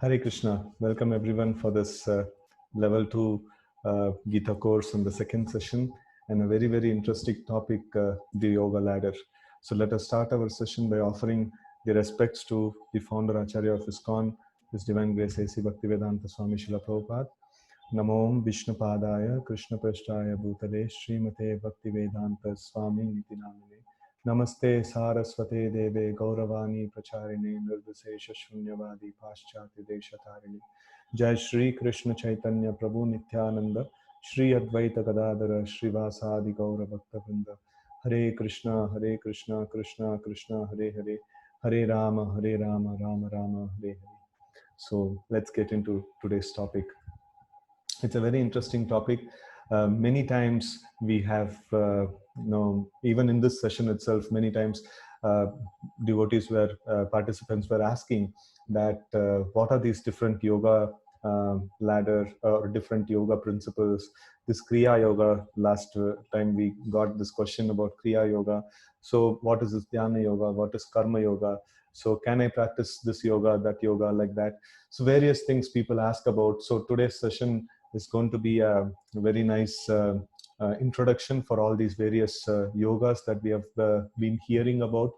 Hare Krishna. Welcome everyone for this level 2 Gita course on the second session and a very, very interesting topic, the yoga ladder. So let us start our session by offering the respects to the founder Acharya of ISKCON, His Divine Grace A.C. Bhaktivedanta Swami Srila Prabhupada. Namo Vishnu Padaya Krishna Prasthaya Bhutale Srimate Bhaktivedanta Swami Niti Namine. Namaste Saraswate Deve Gauravani Pracharine Nirvisesha Shunyavadi Paschati Deshatarine. Jai Shri Krishna Chaitanya Prabhu Nityananda Shri Advaita Gadadara Srivasadi Gaura Bhaktavinda. Hare Krishna Krishna Krishna Hare Hare Hare Rama Rama Rama Hare Hare. So let's get into today's topic. It's a very interesting topic. Many times we have, even in this session itself, many times devotees were, participants were asking that what are these different yoga ladder or different yoga principles? This Kriya Yoga, last time we got this question about Kriya Yoga. So what is this Dhyana Yoga? What is Karma Yoga? So can I practice this yoga, that yoga, like that? So various things people ask about. So today's session is going to be a very nice introduction for all these various yogas that we have been hearing about,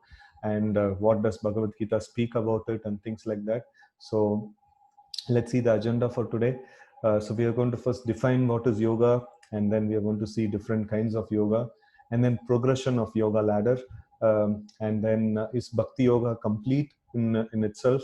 and what does Bhagavad Gita speak about it and things like that. So let's see the agenda for today. So we are going to first define what is yoga, and then we are going to see different kinds of yoga, and then progression of yoga ladder, and then is Bhakti Yoga complete in itself,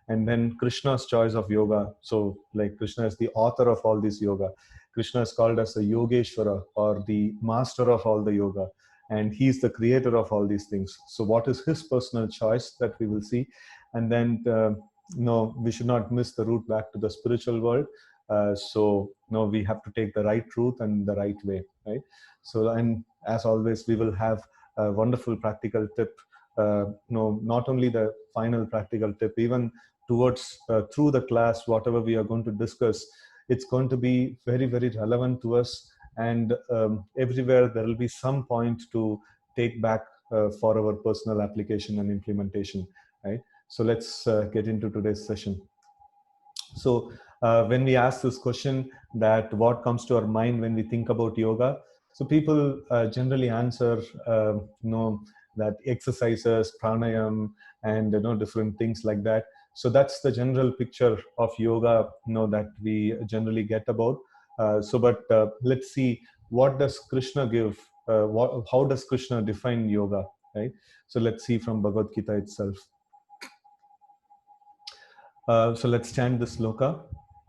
and then Krishna's choice of yoga. So like Krishna is the author of all this yoga. Krishna is called as the Yogeshwara, or the master of all the yoga, and he's the creator of all these things. So what is his personal choice, that we will see. And then no, we should not miss the route back to the spiritual world. So no, we have to take the right route and the right way, right? So, and as always, we will have a wonderful practical tip. No, not only the final practical tip, even towards through the class, whatever we are going to discuss, it's going to be very, very relevant to us, and everywhere there will be some point to take back for our personal application and implementation, right? So let's get into today's session. So when we ask this question, that what comes to our mind when we think about yoga, so people generally answer, that exercises, pranayam, and different things like that. So that's the general picture of yoga, that we generally get about. But let's see, what does Krishna give? How does Krishna define yoga, right? So let's see from Bhagavad Gita itself. So let's chant this sloka.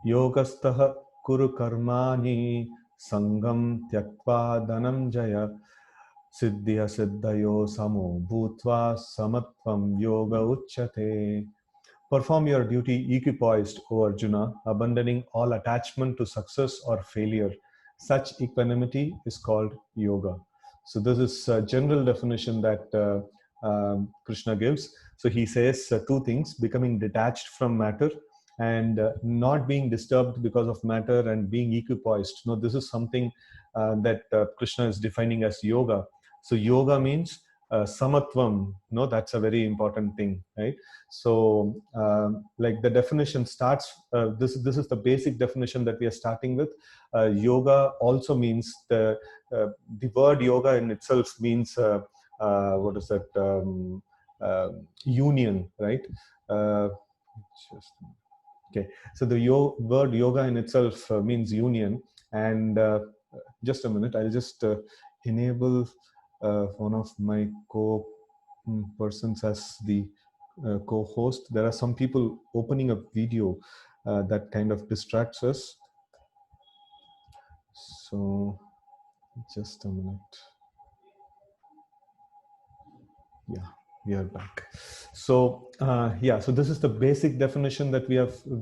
Yogastaha kuru karmani sangam tyaktva dhanam jaya siddhya siddhayo samo bhutva samatvam yoga uchyate. Perform your duty equipoised, O Arjuna, abandoning all attachment to success or failure. Such equanimity is called yoga. So this is a general definition that Krishna gives. So he says two things: becoming detached from matter, and not being disturbed because of matter, and being equipoised. Now, this is something that Krishna is defining as yoga. So yoga means samatvam. No, that's a very important thing, right? So like the definition starts, this is the basic definition that we are starting with. Yoga also means the word yoga in itself means what is that, union, right? Okay, so the word yoga in itself means union. And just a minute, I'll just enable one of my persons as the co-host. There are some people opening a video that kind of distracts us. So just a minute. Yeah, we are back. So yeah, so this is the basic definition that we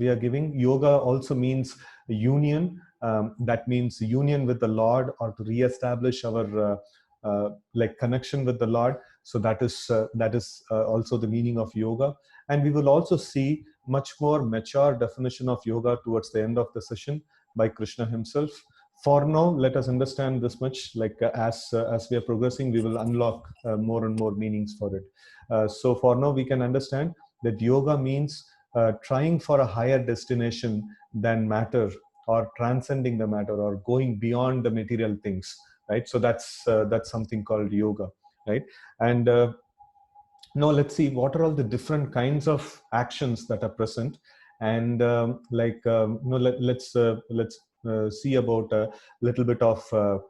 are giving. Yoga also means union. That means union with the Lord, or to re-establish our like connection with the Lord. So that is also the meaning of yoga. And we will also see much more mature definition of yoga towards the end of the session by Krishna himself. For now, let us understand this much. Like as we are progressing, we will unlock more and more meanings for it. So for now, we can understand that yoga means trying for a higher destination than matter, or transcending the matter, or going beyond the material things, right? So that's something called yoga, right? And now let's see what are all the different kinds of actions that are present, and let's see about a little bit of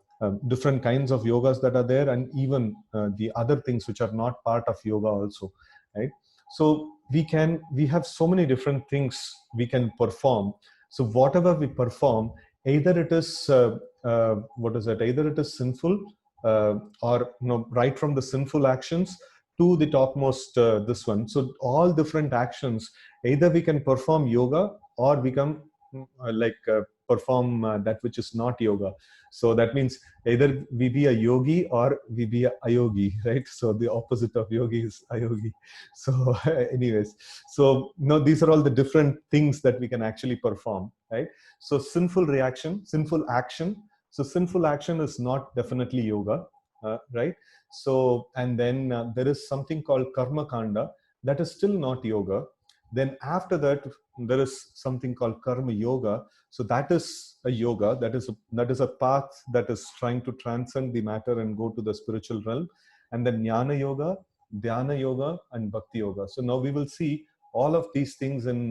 different kinds of yogas that are there, and even the other things which are not part of yoga also, right? So we have so many different things we can perform. So whatever we perform, either it is either it is sinful, or right from the sinful actions to the topmost this one. So all different actions, either we can perform yoga, or we can perform that which is not yoga. So that means either we be a yogi or we be a ayogi, right? So the opposite of yogi is ayogi. So anyways, so these are all the different things that we can actually perform, right? So sinful action. So sinful action is not definitely yoga, right? So, and then there is something called karma kanda, that is still not yoga. Then after that, there is something called karma yoga. So that is a yoga, that is a path that is trying to transcend the matter and go to the spiritual realm. And then jnana yoga, dhyana yoga, and bhakti yoga. So now we will see all of these things in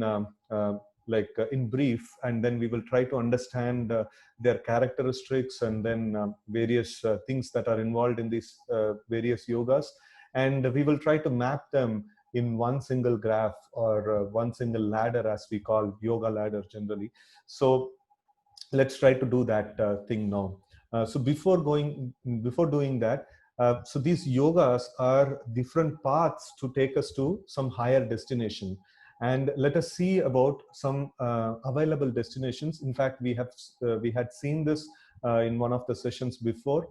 brief, and then we will try to understand their characteristics, and then various things that are involved in these various yogas, and we will try to map them in one single graph, or one single ladder, as we call yoga ladder generally. So let's try to do that thing now. So before doing that, so these yogas are different paths to take us to some higher destination, and let us see about some available destinations. In fact, we had seen this in one of the sessions before,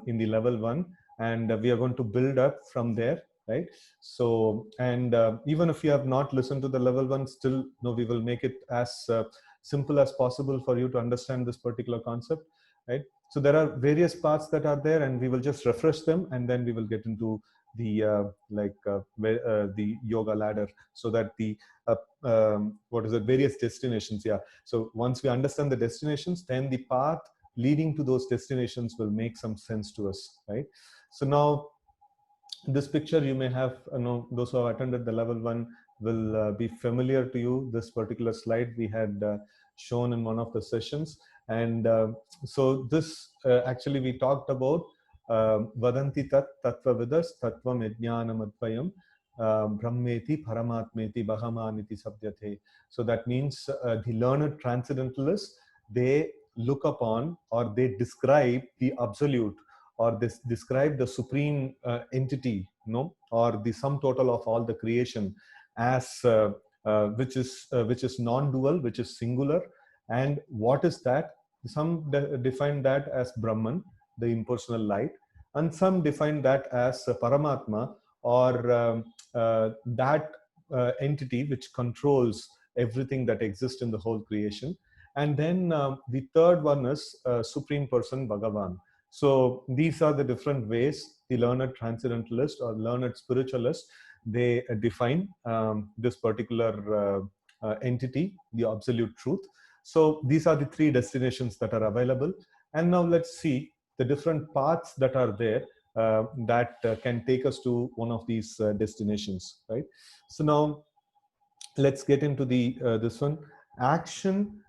in the level 1, and we are going to build up from there, right? So, and even if you have not listened to the level 1, still we will make it as simple as possible for you to understand this particular concept, right? So there are various paths that are there, and we will just refresh them, and then we will get into the the yoga ladder, so that the various destinations. Yeah. So once we understand the destinations, then the path leading to those destinations will make some sense to us, right? So now, this picture you may have, those who have attended the level 1 will be familiar to you. This particular slide we had shown in one of the sessions, and so this actually we talked about vadanti tat tattva vidas tattvam yajnanam advayam brahmeti paramatmeti bhagamaniti sabdyate. So that means the learned transcendentalists, they look upon, or they describe the absolute, or this describe the supreme entity, or the sum total of all the creation, as which is non-dual, which is singular. And what is that? Some define that as Brahman, the impersonal light, and some define that as Paramatma, or that entity which controls everything that exists in the whole creation. And then the third one is Supreme Person, Bhagavan. So these are the different ways the learned transcendentalist or learned spiritualist, they define this particular entity, the absolute truth. So these are the 3 destinations that are available. And now let's see the different paths that are there that can take us to one of these destinations, right? So now let's get into the this one. Action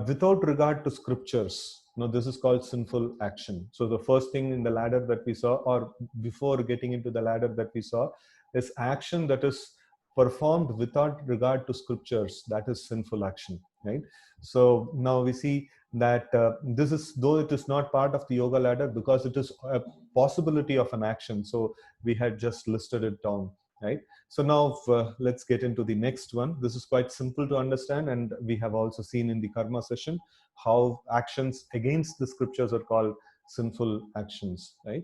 without regard to scriptures. Now, this is called sinful action. So the first thing in the ladder that we saw, or before getting into the ladder that we saw, is action that is performed without regard to scriptures. That is sinful action, right? So now we see that this is, though it is not part of the yoga ladder, because it is a possibility of an action. So we had just listed it down, right? So now let's get into the next one. This is quite simple to understand, and we have also seen in the karma session how actions against the scriptures are called sinful actions, right?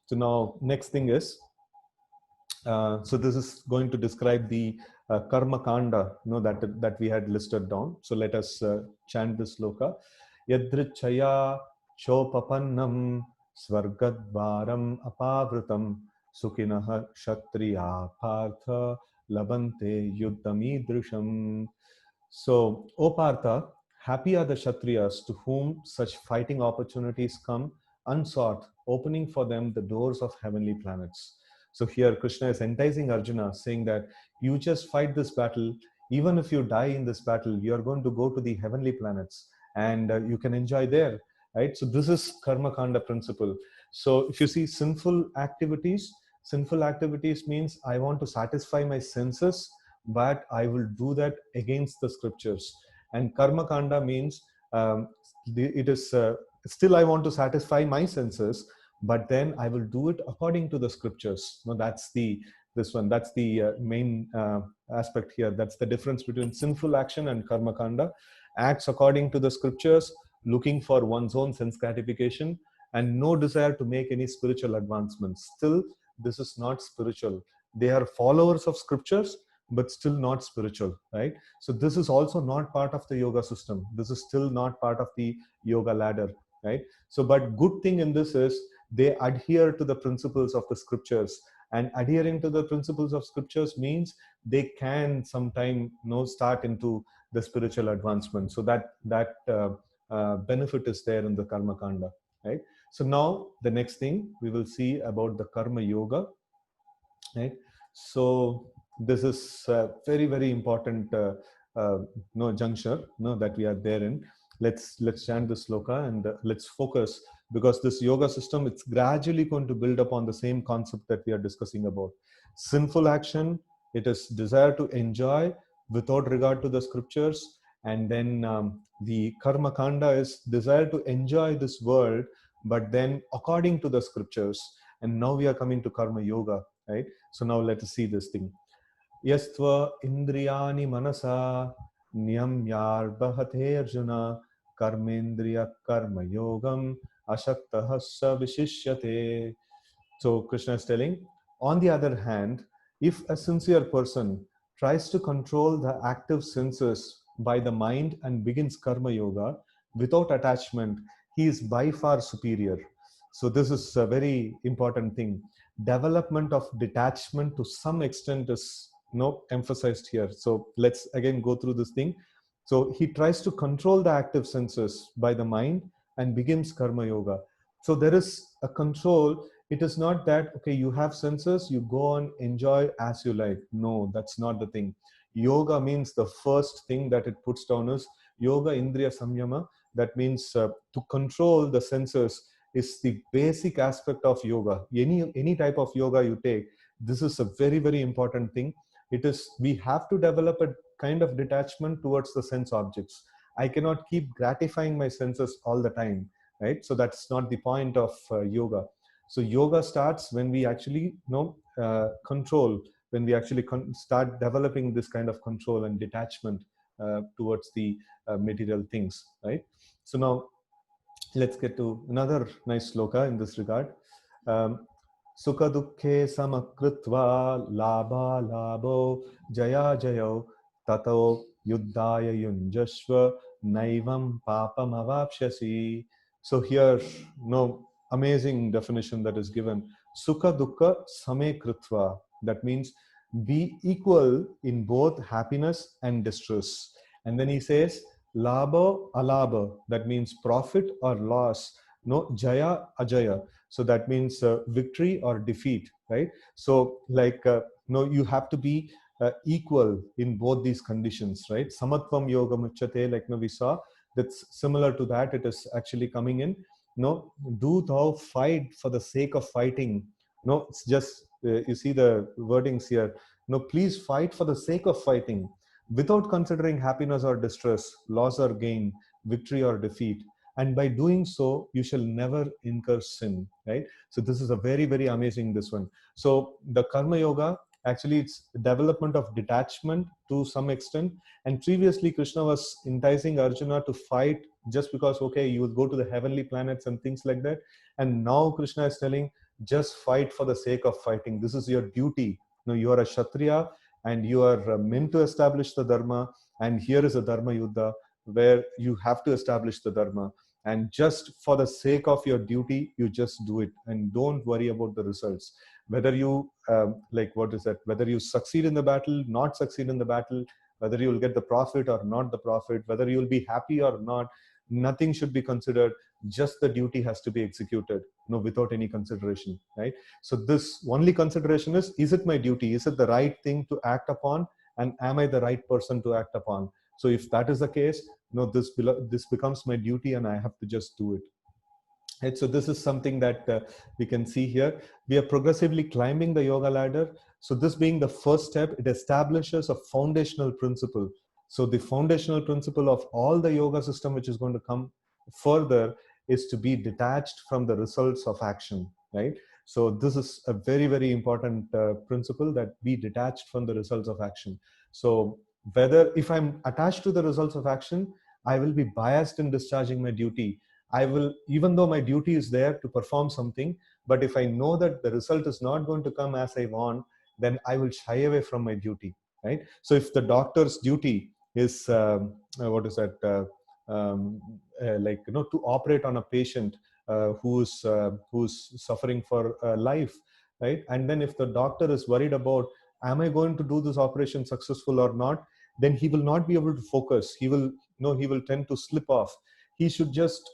So now next thing is, so this is going to describe the karma kanda, that we had listed down. So let us chant this sloka. Yadrichaya chopapannam svargadvaram apavritam sukinaha kshatriya partha labante yuddhamidrisham. So, O Partha, happy are the Kshatriyas to whom such fighting opportunities come unsought, opening for them the doors of heavenly planets. So here Krishna is enticing Arjuna, saying that you just fight this battle. Even if you die in this battle, you are going to go to the heavenly planets and you can enjoy there, right? So this is Karma Kanda principle. So if you see sinful activities means I want to satisfy my senses, but I will do that against the scriptures. And Karma Kanda means it is still I want to satisfy my senses, but then I will do it according to the scriptures. No, that's the main aspect here. That's the difference between sinful action and karma kanda. Acts according to the scriptures, looking for one's own sense gratification, and no desire to make any spiritual advancements. Still, this is not spiritual. They are followers of scriptures, but still not spiritual, right? So this is also not part of the yoga system. This is still not part of the yoga ladder, right? So, but good thing in this is they adhere to the principles of the scriptures, and adhering to the principles of scriptures means they can sometime start into the spiritual advancement. So that benefit is there in the karma kanda, right? So now the next thing we will see about the karma yoga, right? So this is a very, very important juncture that we are there in. Let's chant this sloka and let's focus, because this yoga system, it's gradually going to build upon the same concept that we are discussing about. Sinful action, it is desire to enjoy without regard to the scriptures, and then the karma kanda is desire to enjoy this world, but then according to the scriptures. And now we are coming to karma yoga, right? So now let us see this thing. Yastva indriyani manasa niyamyar bahate arjuna karmendriya karma yogam ashaktah sa vishishyate. So Krishna is telling, on the other hand, if a sincere person tries to control the active senses by the mind and begins karma yoga without attachment, he is by far superior. So this is a very important thing. Development of detachment to some extent is emphasized here. So let's again go through this thing. So he tries to control the active senses by the mind and begins karma yoga. So there is a control. It is not that, okay, you have senses, you go and enjoy as you like. No, that's not the thing. Yoga means the first thing that it puts down is yoga indriya samyama. That means to control the senses is the basic aspect of yoga. Any type of yoga you take, this is a very, very important thing. It is, we have to develop a kind of detachment towards the sense objects. I cannot keep gratifying my senses all the time, right? So that's not the point of yoga. So yoga starts when we actually control, when we actually start developing this kind of control and detachment towards the material things, right? So now let's get to another nice sloka in this regard. Sukha dukkhe samakritva labha labho jaya jayo tato yuddhaya yunjashva naivam papam avapsyasi. So here, amazing definition that is given. Sukha dukkha same kritva. That means be equal in both happiness and distress. And then he says, labha alabha, that means profit or loss. No, jaya ajaya, so that means victory or defeat, right? So like you have to be equal in both these conditions, right? Samatvam yoga muchyate, like we saw, that's similar to that. It is actually coming in, do thou fight for the sake of fighting. No, it's just you see the wordings here. No, please fight for the sake of fighting, without considering happiness or distress, loss or gain, victory or defeat. And by doing so, you shall never incur sin, right? So this is a very, very amazing, this one. So the karma yoga, actually it's development of detachment to some extent. And previously Krishna was enticing Arjuna to fight just because, okay, you will go to the heavenly planets and things like that. And now Krishna is telling, just fight for the sake of fighting. This is your duty. You are a Kshatriya and you are meant to establish the dharma. And here is a dharma yuddha where you have to establish the dharma. And just for the sake of your duty, you just do it and don't worry about the results. whether you whether you succeed in the battle, not succeed in the battle, whether you will get the profit or not the profit, whether you will be happy or not, nothing should be considered. Just the duty has to be executed, without any consideration, right? So this only consideration is it my duty? Is it the right thing to act upon? And am I the right person to act upon? So if that is the case, this becomes my duty and I have to just do it. Right, so this is something that we can see here. We are progressively climbing the yoga ladder. So this being the first step, it establishes a foundational principle. So the foundational principle of all the yoga system, which is going to come further, is to be detached from the results of action, right? So this is a very, very important principle, that be detached from the results of action. So whether if I'm attached to the results of action, I will be biased in discharging my duty. I will, even though my duty is there to perform something, but if I know that the result is not going to come as I want, then I will shy away from my duty, right? So if the doctor's duty is, to operate on a patient who's suffering for life, right? And then if the doctor is worried about, am I going to do this operation successful or not, then he will not be able to focus. He will tend to slip off. He should just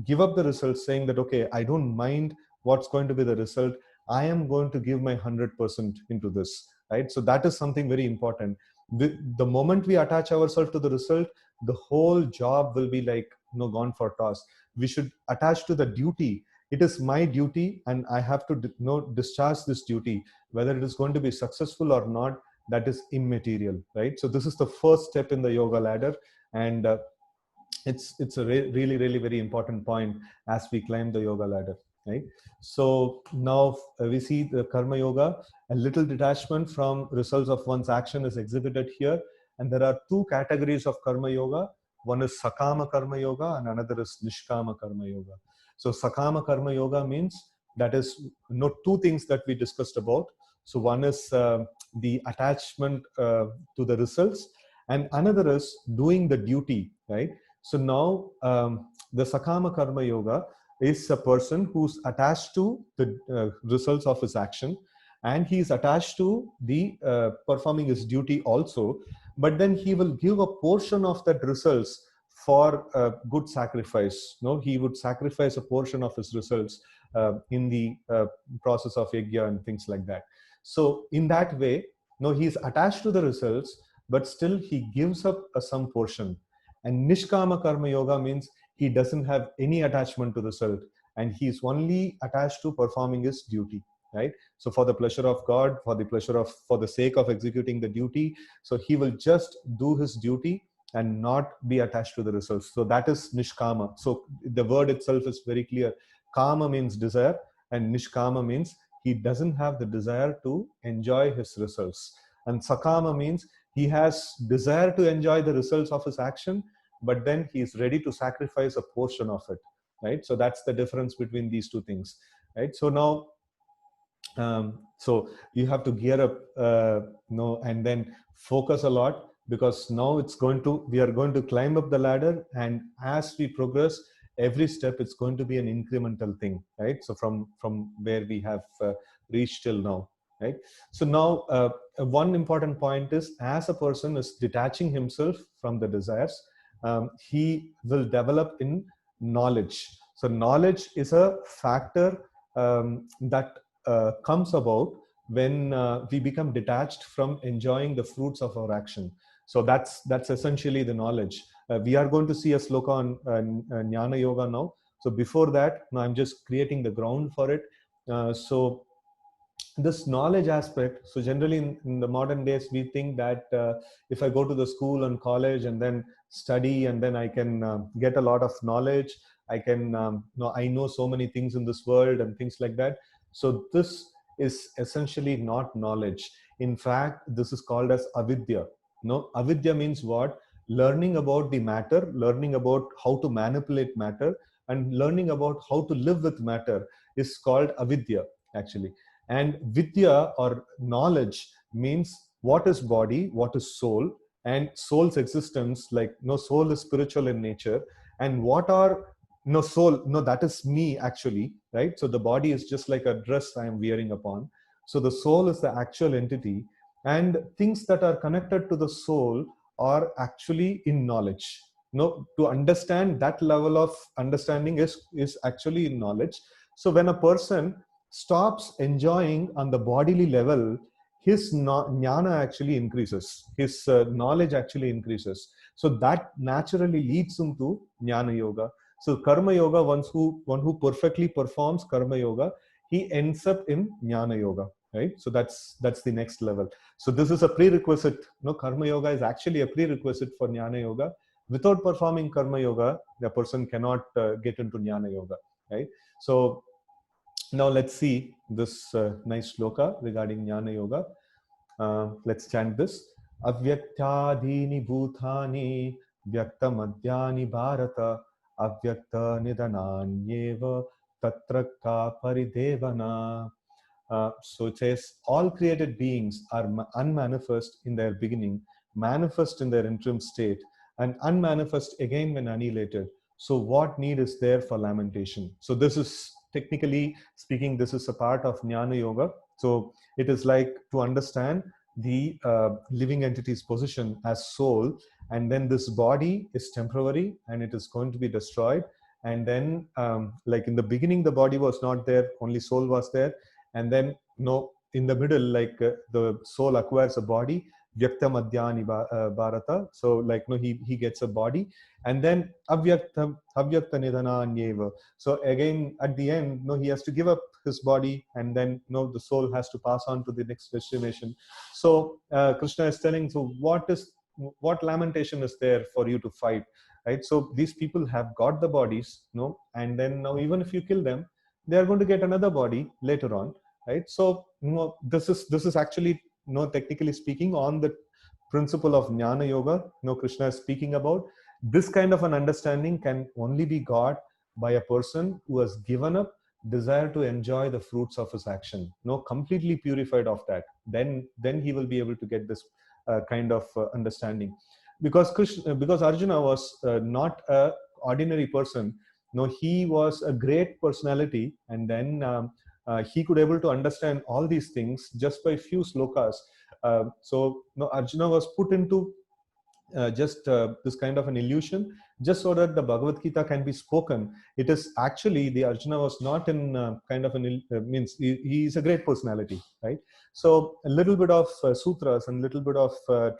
give up the results, saying that, okay, I don't mind what's going to be the result. I am going to give my 100% into this, right? So that is something very important. The moment we attach ourselves to the result, the whole job will be gone for toss. We should attach to the duty. It is my duty and I have to discharge this duty. Whether it is going to be successful or not, that is immaterial, right? So this is the first step in the yoga ladder, and it's a really, really very important point as we climb the yoga ladder, right? So now we see the karma yoga. A little detachment from results of one's action is exhibited here, and there are two categories of karma yoga. One is sakama karma yoga and another is nishkama karma yoga. So sakama karma yoga means, that is two things that we discussed about. So one is the attachment to the results, and another is doing the duty, right? So now the Sakama Karma Yoga is a person who's attached to the results of his action, and he is attached to the performing his duty also, but then he will give a portion of that results for good sacrifice. He would sacrifice a portion of his results in the process of yajna and things like that. So in that way, he is attached to the results, but still he gives up some portion. And Nishkama Karma Yoga means he doesn't have any attachment to the result, and he is only attached to performing his duty, right? So for the pleasure of God, for the sake of executing the duty, so he will just do his duty and not be attached to the results. So that is Nishkama. So the word itself is very clear. Kama means desire, and Nishkama means he doesn't have the desire to enjoy his results. And Sakama means he has desire to enjoy the results of his action, but then he is ready to sacrifice a portion of it, right? So that's the difference between these two things, right? So now, so you have to gear up, and then focus a lot, because now we are going to climb up the ladder, and as we progress, every step it's going to be an incremental thing, right? So from where we have reached till now, right? So now one important point is, as a person is detaching himself from the desires, he will develop in knowledge. So knowledge is a factor that comes about when we become detached from enjoying the fruits of our action. So that's essentially the knowledge. We are going to see a sloka on Jnana Yoga now. So before that, now I'm just creating the ground for it. So this knowledge aspect, so generally in the modern days, we think that if I go to the school and college and then study, and then I can get a lot of knowledge, I can I know so many things in this world and things like that. So this is essentially not knowledge. In fact, this is called as avidya. Avidya means what? Learning about the matter, learning about how to manipulate matter, and learning about how to live with matter is called avidya, actually. And vidya, or knowledge, means what is body, what is soul, and soul's existence, soul is spiritual in nature, and what are no soul, no, that is me actually, right? So the body is just like a dress I am wearing upon. So the soul is the actual entity, and things that are connected to the soul are actually in knowledge. No, to understand that level of understanding is actually in knowledge. So when a person stops enjoying on the bodily level, his jnana actually increases, his knowledge actually increases. So that naturally leads him to jnana yoga. So karma yoga, one who perfectly performs karma yoga, he ends up in jnana yoga, right? So that's the next level. So this is a prerequisite. No, karma yoga is actually a prerequisite for jnana yoga. Without performing karma yoga, the person cannot get into jnana yoga, right? So now let's see this nice shloka regarding jnana yoga. Let's chant this. Avyaktadini bhutani vyakta madhyani bharata avyakta nidananyeva tatra ka paridevana. So it says, all created beings are unmanifest in their beginning, manifest in their interim state, and unmanifest again when annihilated. So what need is there for lamentation? So this is, technically speaking, this is a part of Jnana Yoga. So it is like to understand the living entity's position as soul, and then this body is temporary and it is going to be destroyed. And then like in the beginning the body was not there, only soul was there. And then no, in the middle, like the soul acquires a body, vyakta madhyani bharata. So like no, he gets a body, and then avyakta nidhananyeva. So again at the end, no, he has to give up his body, and then no, the soul has to pass on to the next destination. So Krishna is telling, so what lamentation is there for you to fight, right? So these people have got the bodies, no, and then now even if you kill them, they are going to get another body later on, right? So this is actually, technically speaking, on the principle of jnana yoga. Krishna is speaking about this kind of an understanding can only be got by a person who has given up desire to enjoy the fruits of his action, completely purified of that. Then he will be able to get this kind of understanding. Because Arjuna was not a ordinary person. No, he was a great personality, and then he could able to understand all these things just by few slokas. So Arjuna was put into just this kind of an illusion, just so that the Bhagavad Gita can be spoken. It is actually, the Arjuna was not in kind of an means he is a great personality, right? So a little bit of sutras and little bit of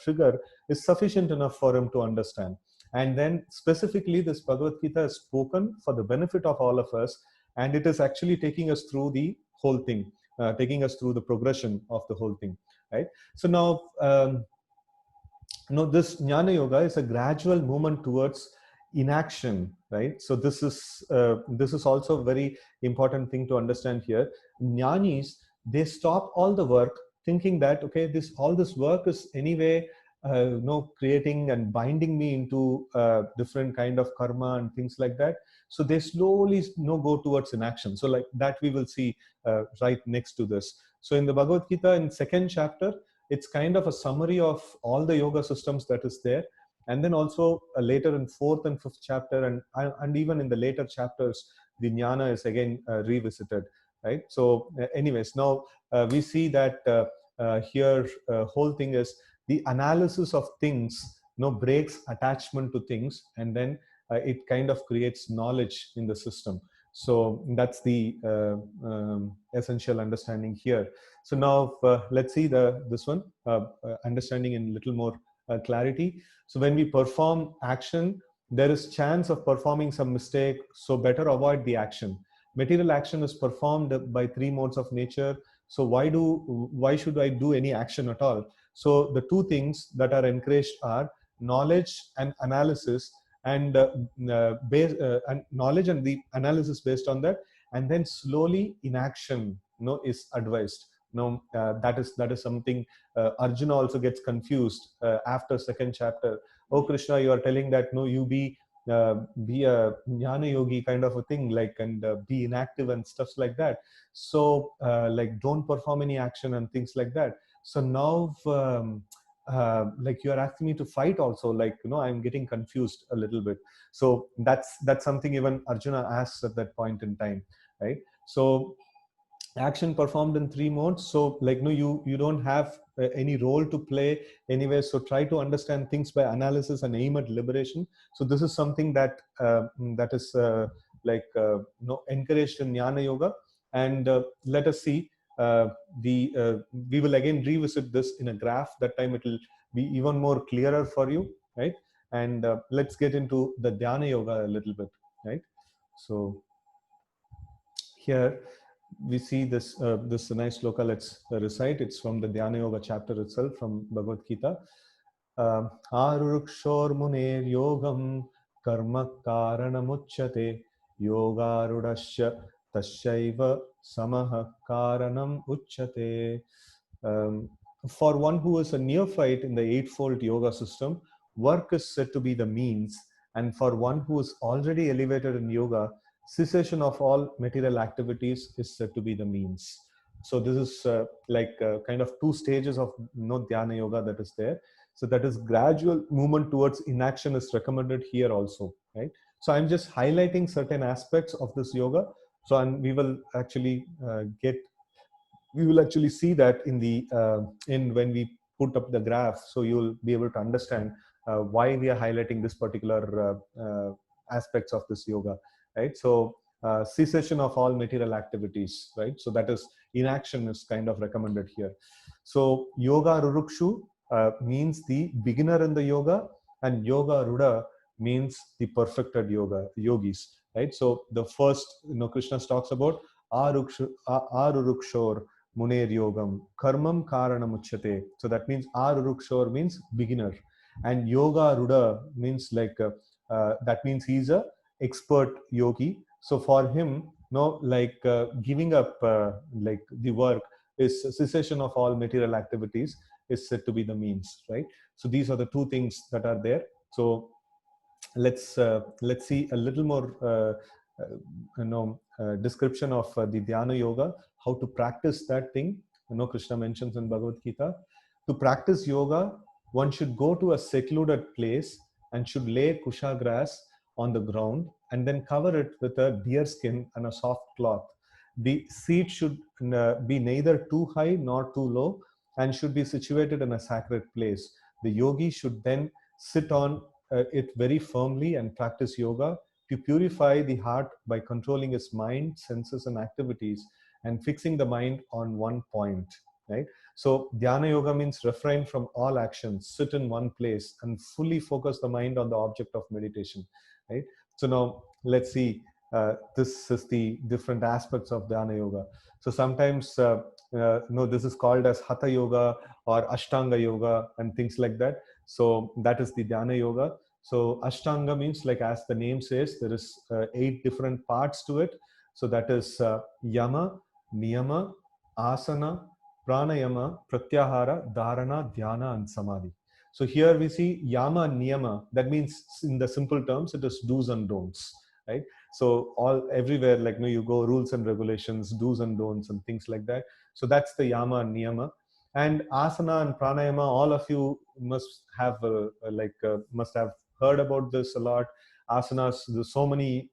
trigger is sufficient enough for him to understand. And then specifically this Bhagavad Gita is spoken for the benefit of all of us, and it is actually taking us through the whole thing, taking us through the progression of the whole thing, right? So now this jnana yoga is a gradual movement towards inaction, right? So this is also a very important thing to understand here. Jnanis, they stop all the work, thinking that okay, all this work is anyway creating and binding me into different kind of karma and things like that. So they slowly go towards inaction. So like that we will see right next to this. So in the Bhagavad Gita, in second chapter, it's kind of a summary of all the yoga systems that is there. And then also later in fourth and fifth chapter, and even in the later chapters, the jnana is again revisited, right? So anyways, now we see that here whole thing is the analysis of things breaks attachment to things, and then it kind of creates knowledge in the system. So that's the essential understanding here. So now let's see this one, understanding in little more clarity. So when we perform action, there is chance of performing some mistake, so better avoid the action. Material action is performed by three modes of nature. So why should I do any action at all? So the two things that are encouraged are knowledge and analysis, and and knowledge and the analysis based on that, and then slowly inaction is advised. That is something Arjuna also gets confused after second chapter. Oh Krishna, you are telling that no, you be a jnana yogi kind of a thing, like, and be inactive and stuff like that. So like don't perform any action and things like that. So now like you are asking me to fight also, like, I'm getting confused a little bit. So that's something even Arjuna asks at that point in time, right? So action performed in three modes. So like, no, you don't have any role to play anyway. So try to understand things by analysis and aim at liberation. So this is something that that is encouraged in Jnana Yoga. And let us see we will again revisit this in a graph. That time it will be even more clearer for you, right? And let's get into the Dhyana Yoga a little bit, right? So here we see this nice sloka. Let's recite. It's from the Dhyana Yoga chapter itself from Bhagavad Gita. Arurukshor muner yogam karma karanamuchyate yogarudasya tasyaiva samaha karanam uchyate. For one who is a neophyte in the eightfold yoga system, work is said to be the means, and for one who is already elevated in yoga, cessation of all material activities is said to be the means. So this is kind of two stages of Dhyana Yoga that is there. So that is gradual movement towards inaction is recommended here also, right? So I'm just highlighting certain aspects of this yoga. So we will actually see that in the in when we put up the graph. So you'll be able to understand why we are highlighting this particular aspects of this yoga, right? So cessation of all material activities, right? So that is inaction is kind of recommended here. So yoga rurukshu means the beginner in the yoga, and yoga ruda means the perfected yogis, right? So the first, Krishna talks about arurukshor muner yogam karmam karanamuchyate. So that means arurukshor means beginner, and yoga ruda means that means he's a expert yogi. So for him, giving up the work is cessation of all material activities is said to be the means, right? So these are the two things that are there. So let's see a little more description of the Dhyana Yoga, how to practice that thing. Krishna mentions in Bhagavad Gita, to practice yoga, one should go to a secluded place and should lay kusha grass on the ground and then cover it with a deer skin and a soft cloth. The seat should be neither too high nor too low and should be situated in a sacred place. The yogi should then sit on it very firmly and practice yoga to purify the heart by controlling its mind, senses, and activities and fixing the mind on one point, right? So Dhyana Yoga means refrain from all actions, sit in one place and fully focus the mind on the object of meditation, right? So now let's see, this is the different aspects of Dhyana Yoga. So sometimes, this is called as Hatha Yoga or Ashtanga Yoga and things like that. So that is the Dhyana Yoga. So Ashtanga means, like as the name says, there is 8 different parts to it. So that is Yama, Niyama, Asana, Pranayama, Pratyahara, Dharana, Dhyana, and Samadhi. So here we see Yama and Niyama. That means, in the simple terms, it is do's and don'ts, right? So everywhere, you go, rules and regulations, do's and don'ts, and things like that. So that's the Yama and Niyama. And Asana and Pranayama, all of you must have must have heard about this a lot. Asanas, there's so many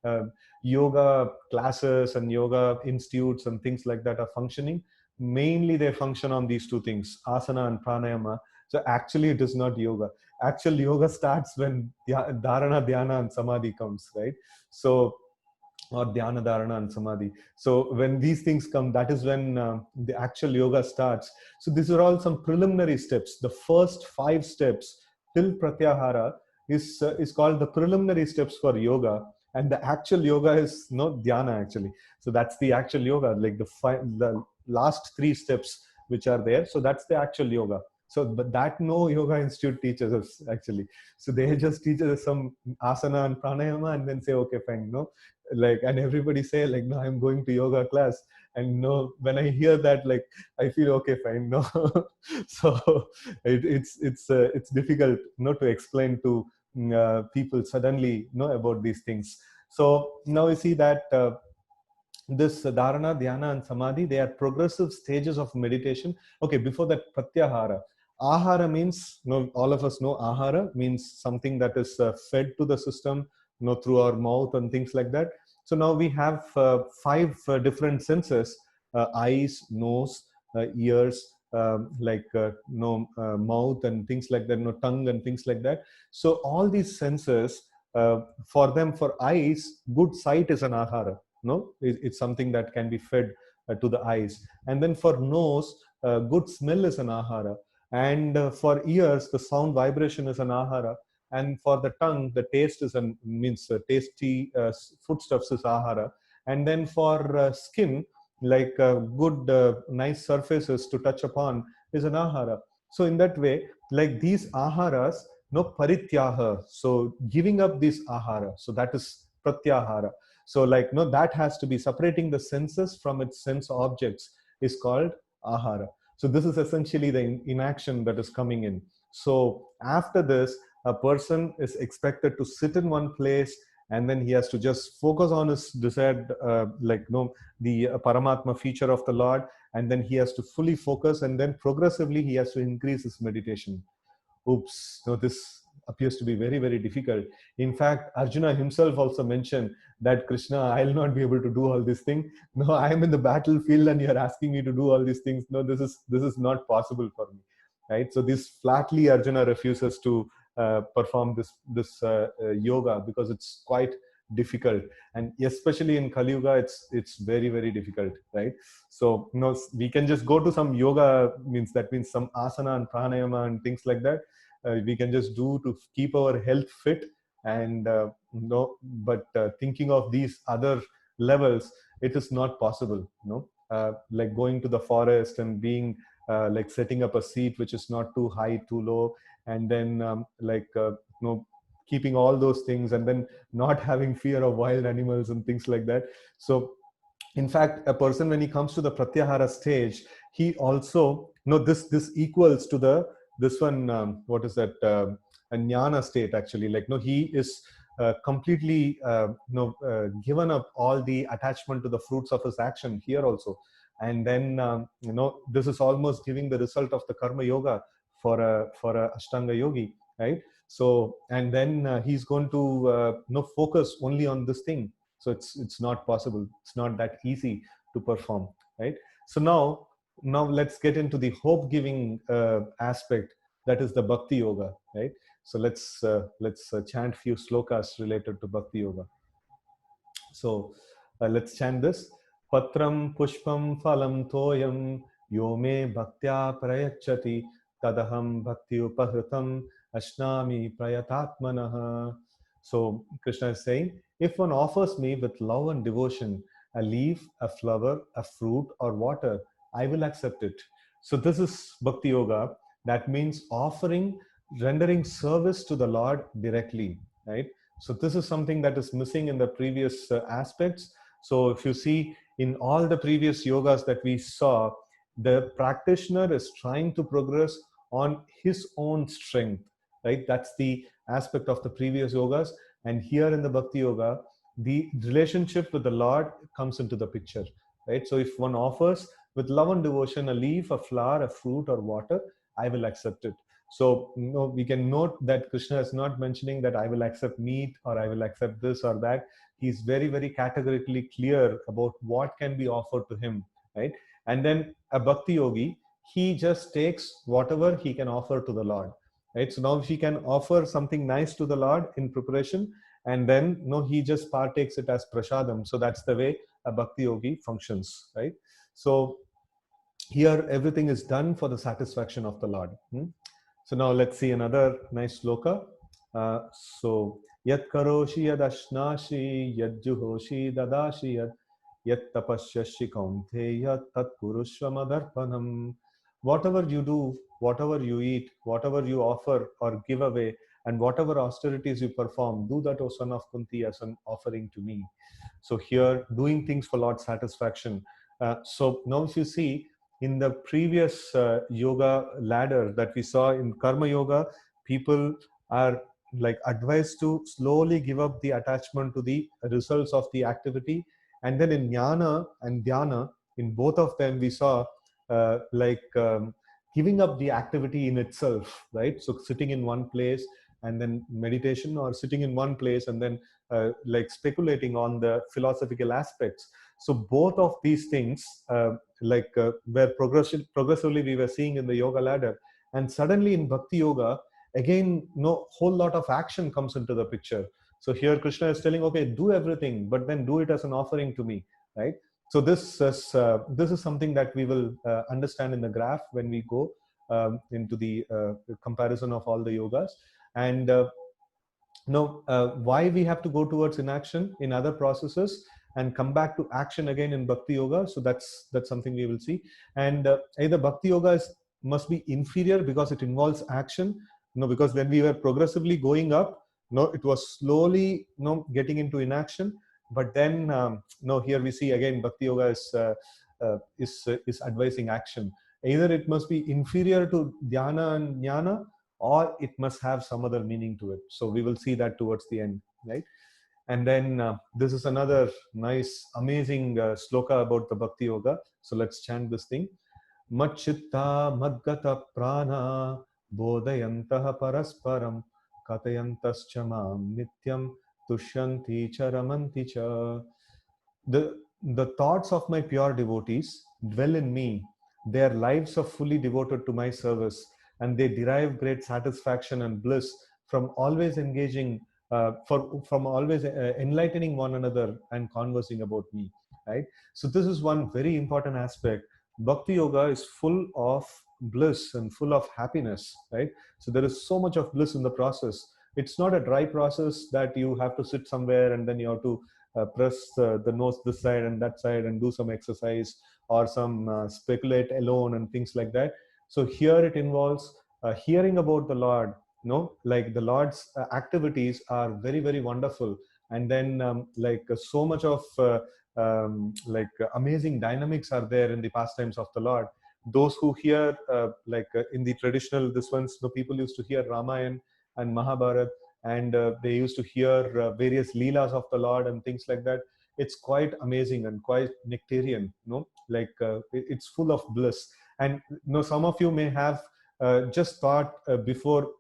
yoga classes and yoga institutes and things like that are functioning. Mainly they function on these two things, asana and pranayama. So actually it is not yoga. Actual yoga starts when dharana, dhyana, and samadhi comes, right? So, or dhyana, dharana, and samadhi. So when these things come, that is when the actual yoga starts. So these are all some preliminary steps. The first 5 steps till pratyahara is called the preliminary steps for yoga, and the actual yoga is dhyana actually. So that's the actual yoga, like the last 3 steps which are there. So that's the actual yoga. So, but that no yoga institute teaches us actually. So they just teach us some asana and pranayama and then say, okay, fine, and everybody say no, I'm going to yoga class. And when I hear that, I feel okay, fine, so it's difficult to explain to people suddenly about these things. So now we see that this dharana, dhyana, and samadhi, they are progressive stages of meditation. Okay, before that, pratyahara. Ahara means, all of us know ahara means something that is fed to the system, through our mouth and things like that. So now we have five different senses: eyes, nose, ears, mouth and things like that, tongue and things like that. So all these senses, for eyes, good sight is an ahara. It's something that can be fed to the eyes. And then for nose, good smell is an ahara. And for ears, the sound vibration is an ahara. And for the tongue, the taste is means tasty foodstuffs is ahara. And then for skin, like good nice surfaces to touch upon is an ahara. So in that way, like these aharas, no parityaha, so giving up this ahara, so that is pratyahara. So like that has to be separating the senses from its sense objects is called ahara. So this is essentially the inaction that is coming in. So after this, a person is expected to sit in one place, and then he has to just focus on his desired, the Paramatma feature of the Lord, and then he has to fully focus, and then progressively he has to increase his meditation. Oops, no, this appears to be very, very difficult. In fact, Arjuna himself also mentioned that, Krishna, I'll not be able to do all these things. No, I am in the battlefield and you're asking me to do all these things. No, this is not possible for me, right? So this flatly Arjuna refuses to perform this yoga, because it's quite difficult, and especially in Kali Yuga, it's very, very difficult, right? So we can just go to some yoga, that means some asana and pranayama and things like that. We can just do to keep our health fit, and but thinking of these other levels, it is not possible. Like going to the forest and being like setting up a seat which is not too high, too low, and then keeping all those things, and then not having fear of wild animals and things like that. So in fact, a person, when he comes to the pratyahara stage, he also this equals to this one, what is that, a jnana state, actually. Like he is completely given up all the attachment to the fruits of his action here also. And then this is almost giving the result of the karma yoga for a ashtanga yogi, right? So, and then he's going to focus only on this thing. So it's not possible. It's not that easy to perform, right? So now let's get into the hope giving aspect, that is the bhakti yoga, right? So let's chant few slokas related to bhakti yoga. So let's chant this. Patram pushpam phalam toyam yo me bhaktya prayachati tadaham bhakti upahritam ashnami prayatatmanah. So Krishna is saying, if one offers me with love and devotion a leaf, a flower, a fruit, or water, I will accept it. So this is bhakti yoga. That means offering, rendering service to the Lord directly, right? So this is something that is missing in the previous aspects. So if you see in all the previous yogas that we saw, the practitioner is trying to progress on his own strength, right? That's the aspect of the previous yogas. And here in the Bhakti Yoga, the relationship with the Lord comes into the picture, right? So if one offers with love and devotion a leaf, a flower, a fruit, or water, I will accept it. So we can note that Krishna is not mentioning that I will accept meat or I will accept this or that. He's very, very categorically clear about what can be offered to him, right? And then a bhakti yogi, he just takes whatever he can offer to the Lord, right? So now if he can offer something nice to the Lord in preparation, and then he just partakes it as prasadam. So that's the way a bhakti yogi functions, right? So here everything is done for the satisfaction of the Lord. So now let's see another nice sloka. So yat karoshi yad ashnashi yad juhoshi dadashi yat tapasyashi kaunteya tat purushvamadarpanam. Whatever you do, whatever you eat, whatever you offer or give away, and whatever austerities you perform, do that, O son of Kunti, as an offering to me. So here, doing things for Lord's satisfaction. So now if you see, in the previous yoga ladder that we saw in karma yoga, people are like advised to slowly give up the attachment to the results of the activity. And then in jnana and dhyana, in both of them we saw giving up the activity in itself, right? So sitting in one place and then meditation, or sitting in one place and then like speculating on the philosophical aspects. So both of these things were progressively we were seeing in the yoga ladder. And suddenly in bhakti yoga, again, no whole lot of action comes into the picture. So here Krishna is telling, okay, do everything, but then do it as an offering to me, right? So this is something that we will understand in the graph when we go into the comparison of all the yogas. And why we have to go towards inaction in other processes and come back to action again in bhakti yoga. So that's something we will see. And either bhakti yoga must be inferior because it involves action, because when we were progressively going up, it was slowly getting into inaction. But then here we see again bhakti yoga is advising action. Either it must be inferior to dhyana and jnana, or it must have some other meaning to it. So we will see that towards the end, right? And then this is another nice, amazing sloka about the Bhakti Yoga. So let's chant this thing. Machitta madgata prana bodhayantah parasparam katayantascha mam nityam tushyanti charamanti cha. The thoughts of my pure devotees dwell in me. Their lives are fully devoted to my service, and they derive great satisfaction and bliss from always engaging, from always enlightening one another and conversing about me. Right. So this is one very important aspect. Bhakti yoga is full of bliss and full of happiness. Right. So there is so much of bliss in the process. It's not a dry process that you have to sit somewhere and then you have to press the nose this side and that side and do some exercise, or some speculate alone and things like that. So here it involves hearing about the Lord. Like the Lord's activities are very, very wonderful. And then so much of amazing dynamics are there in the pastimes of the Lord. Those who hear in the traditional this ones, the people used to hear Ramayana and Mahabharata, and they used to hear various leelas of the Lord and things like that. It's quite amazing and quite nectarian, it's full of bliss. And some of you may have just thought before,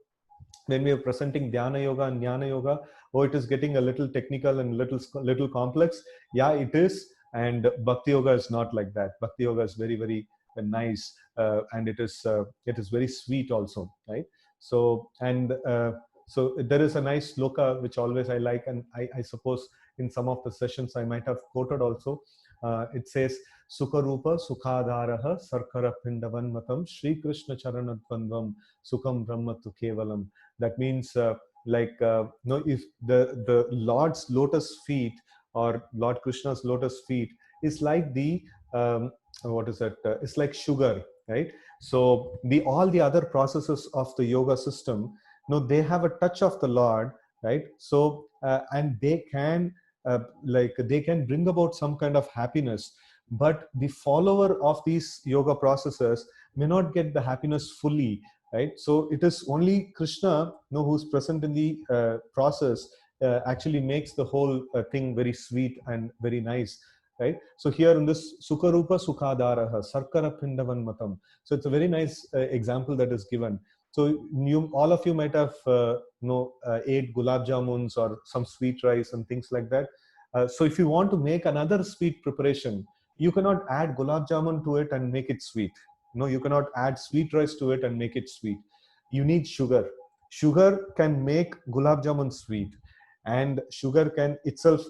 when we are presenting dhyana yoga and jnana yoga, oh, it is getting a little technical and little complex. Yeah, it is. And bhakti yoga is not like that. Bhakti yoga is very, very nice, and it is very sweet also, right? So there is a nice sloka which always I like, and I suppose in some of the sessions I might have quoted also. It says, Sukharupa Sukhadharaha Sarkara Pindavanmatam Sri Krishna Charanadvandvam Sukham Brahmatu Kevalam. That means if the Lord's lotus feet, or Lord Krishna's lotus feet, is like the what is that? It's like sugar, right? So all the other processes of the yoga system, they have a touch of the Lord, right? So and they can they can bring about some kind of happiness, but the follower of these yoga processes may not get the happiness fully, right? So it is only Krishna, who's present in the process, actually makes the whole thing very sweet and very nice, right? So here in this Sukharupa Sukhadaraha Sarkara Pindavan Matam, so it's a very nice example that is given. So all of you might have ate gulab jamuns or some sweet rice and things like that. So if you want to make another sweet preparation, you cannot add gulab jamun to it and make it sweet. No, you cannot add sweet rice to it and make it sweet. You need sugar. Sugar can make gulab jamun sweet, and sugar can itself,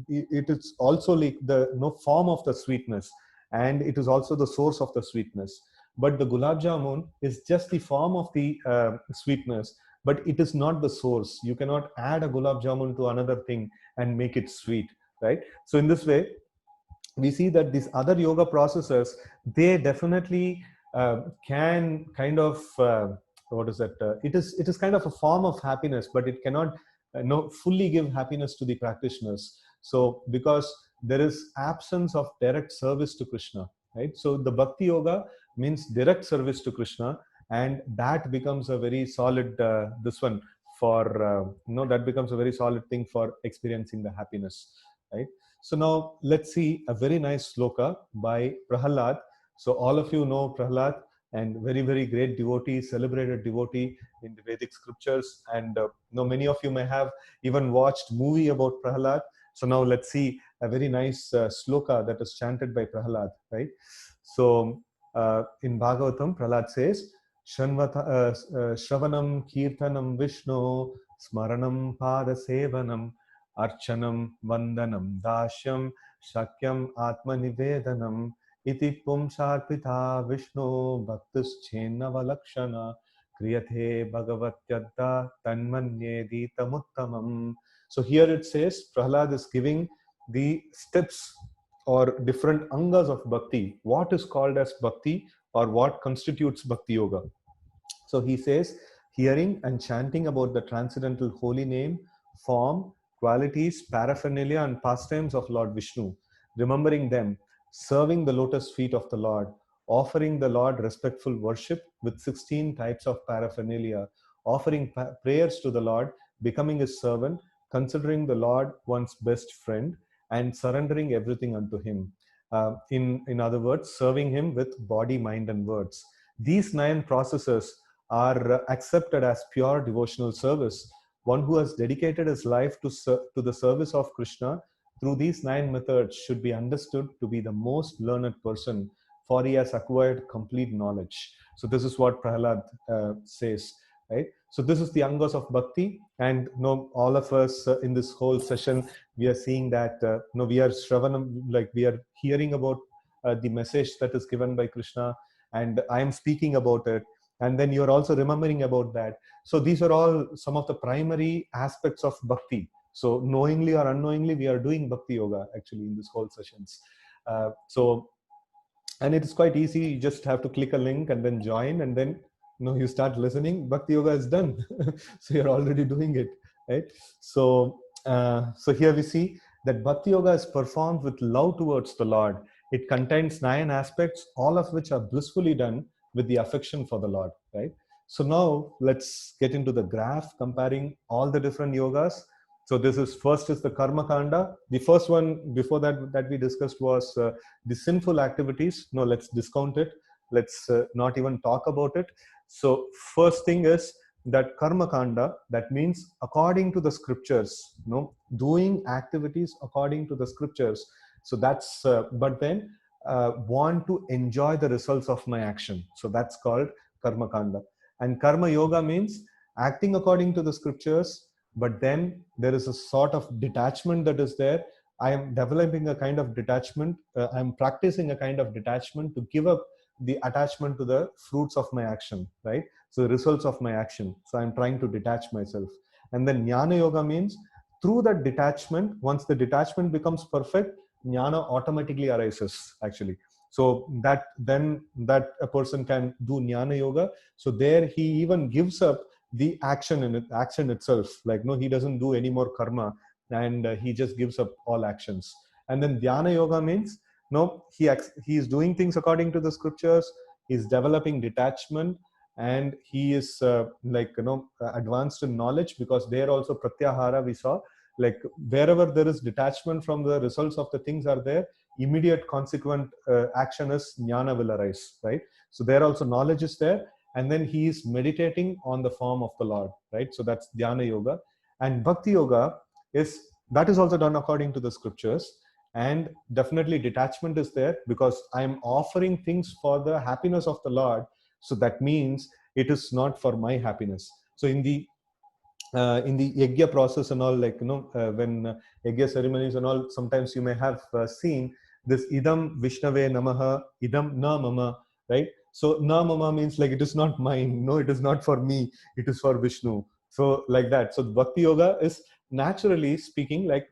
it is also like the form of the sweetness, and it is also the source of the sweetness. But the gulab jamun is just the form of the sweetness, but it is not the source. You cannot add a gulab jamun to another thing and make it sweet, right? So in this way, we see that these other yoga processes, they definitely can kind of what is that? It is kind of a form of happiness, but it cannot fully give happiness to the practitioners. So because there is absence of direct service to Krishna, right? So the bhakti yoga means direct service to Krishna, and that becomes a very solid this one for that becomes a very solid thing for experiencing the happiness, right? So now let's see a very nice sloka by Prahalad. So all of you know Prahalad. and very, very great devotee, celebrated devotee in the Vedic scriptures. And many of you may have even watched movie about Prahalad. So now let's see a very nice sloka that is chanted by Prahalad, right? So in Bhagavatam, Prahalad says, Shravanam Kirtanam Vishnu Smaranam Pada Sevanam Archanam Vandanam Dashyam Shakyam Atma Nivedanam Iti Pumsharpita Vishnu Bhaktischena Valakshana Kriyathe Bhagavatyadda Tanmanye Ditamuttamam. So here it says Prahlad is giving the steps or different angas of bhakti, what is called as bhakti or what constitutes bhakti yoga. So he says, hearing and chanting about the transcendental holy name, form, qualities, paraphernalia, and pastimes of Lord Vishnu, remembering them, serving the lotus feet of the Lord, offering the Lord respectful worship with 16 types of paraphernalia, offering prayers to the Lord, becoming his servant, considering the Lord one's best friend, and surrendering everything unto him. In other words, serving him with body, mind, and words. These 9 processes are accepted as pure devotional service. One who has dedicated his life to the service of Krishna through these 9 methods should be understood to be the most learned person, for he has acquired complete knowledge. So this is what Prahalad says, right? So this is the angas of bhakti, and all of us in this whole session, we are seeing that we are shravanam, like we are hearing about the message that is given by Krishna, and I am speaking about it, and then you're also remembering about that. So these are all some of the primary aspects of bhakti. So knowingly or unknowingly, we are doing bhakti yoga actually in this whole sessions. And it is quite easy. You just have to click a link and then join, and then you start listening. Bhakti yoga is done. So you're already doing it, right? So here we see that bhakti yoga is performed with love towards the Lord. It contains 9 aspects, all of which are blissfully done with the affection for the Lord, right? So now let's get into the graph comparing all the different yogas. So this is first is the karma kanda. The first one before that we discussed was the sinful activities. No, let's discount it. Let's not even talk about it. So first thing is that karma kanda, that means according to the scriptures, doing activities according to the scriptures. So that's but then want to enjoy the results of my action. So that's called karma kanda. And karma yoga means acting according to the scriptures, but then there is a sort of detachment that is there. I am developing a kind of detachment. I'm practicing a kind of detachment to give up the attachment to the fruits of my action, right? So the results of my action. So I'm trying to detach myself. And then jnana yoga means through that detachment, once the detachment becomes perfect, jnana automatically arises actually. So that a person can do jnana yoga. So there he even gives up the action itself, like he doesn't do any more karma, and he just gives up all actions. And then dhyana yoga means he is doing things according to the scriptures, he's developing detachment, and he is advanced in knowledge, because there also pratyahara we saw, like wherever there is detachment from the results of the things are there, immediate consequent action is jnana will arise, right? So there also knowledge is there, and then he is meditating on the form of the Lord, right? So that's dhyana yoga. And bhakti yoga is also done according to the scriptures, and definitely detachment is there, because I'm offering things for the happiness of the Lord. So that means it is not for my happiness. So in the yajna process and all, like when yajna ceremonies and all, sometimes you may have seen this idam vishnave namaha idam na mama, right? So na mama means like it is not mine, no, it is not for me, it is for Vishnu. So like that. So bhakti yoga is naturally speaking, like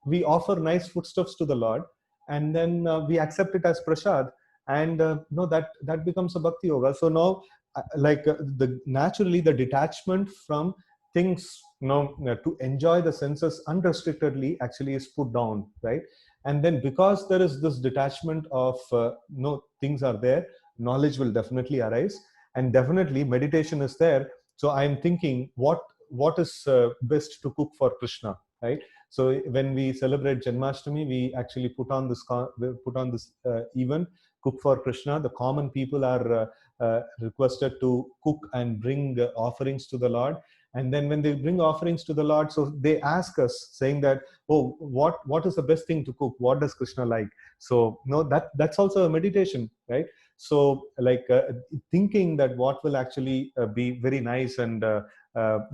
we offer nice foodstuffs to the Lord, and then we accept it as prasad, and that becomes a bhakti yoga. So now the naturally the detachment from things to enjoy the senses unrestrictedly actually is put down, right? And then because there is this detachment of things are there, knowledge will definitely arise, and definitely meditation is there. So I am thinking what is best to cook for Krishna, right? So when we celebrate Janmashtami, we actually put on this event cook for Krishna. The common people are requested to cook and bring offerings to the Lord. And then when they bring offerings to the Lord, so they ask us, saying that, oh, what is the best thing to cook? What does Krishna like? So no, that's also a meditation, right? So like thinking that what will actually be very nice and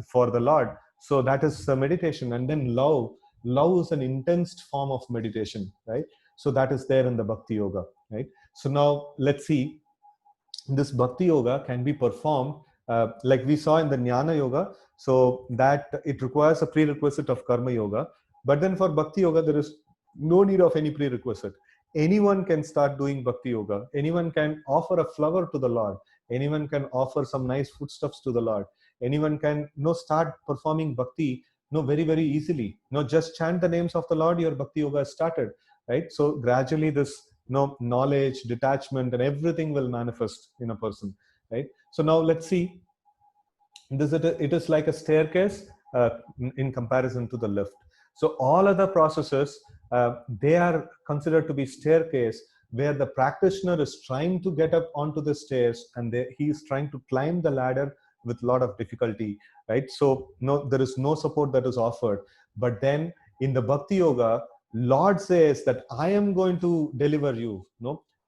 for the Lord. So that is meditation. And then love is an intense form of meditation, right? So that is there in the Bhakti Yoga, right? So now let's see, this Bhakti Yoga can be performed like we saw in the Jnana Yoga, so that it requires a prerequisite of Karma Yoga. But then for Bhakti Yoga, there is no need of any prerequisite. Anyone can start doing Bhakti Yoga. Anyone can offer a flower to the Lord. Anyone can offer some nice foodstuffs to the Lord. Anyone can start performing Bhakti very, very easily. Just chant the names of the Lord, your Bhakti Yoga is started, right? So gradually this knowledge, detachment, and everything will manifest in a person, right? So now let's see, it is like a staircase in comparison to the lift. So all other processes, they are considered to be staircase, where the practitioner is trying to get up onto the stairs, and he is trying to climb the ladder with a lot of difficulty, right? So there is no support that is offered. But then in the Bhakti Yoga, Lord says that I am going to deliver you.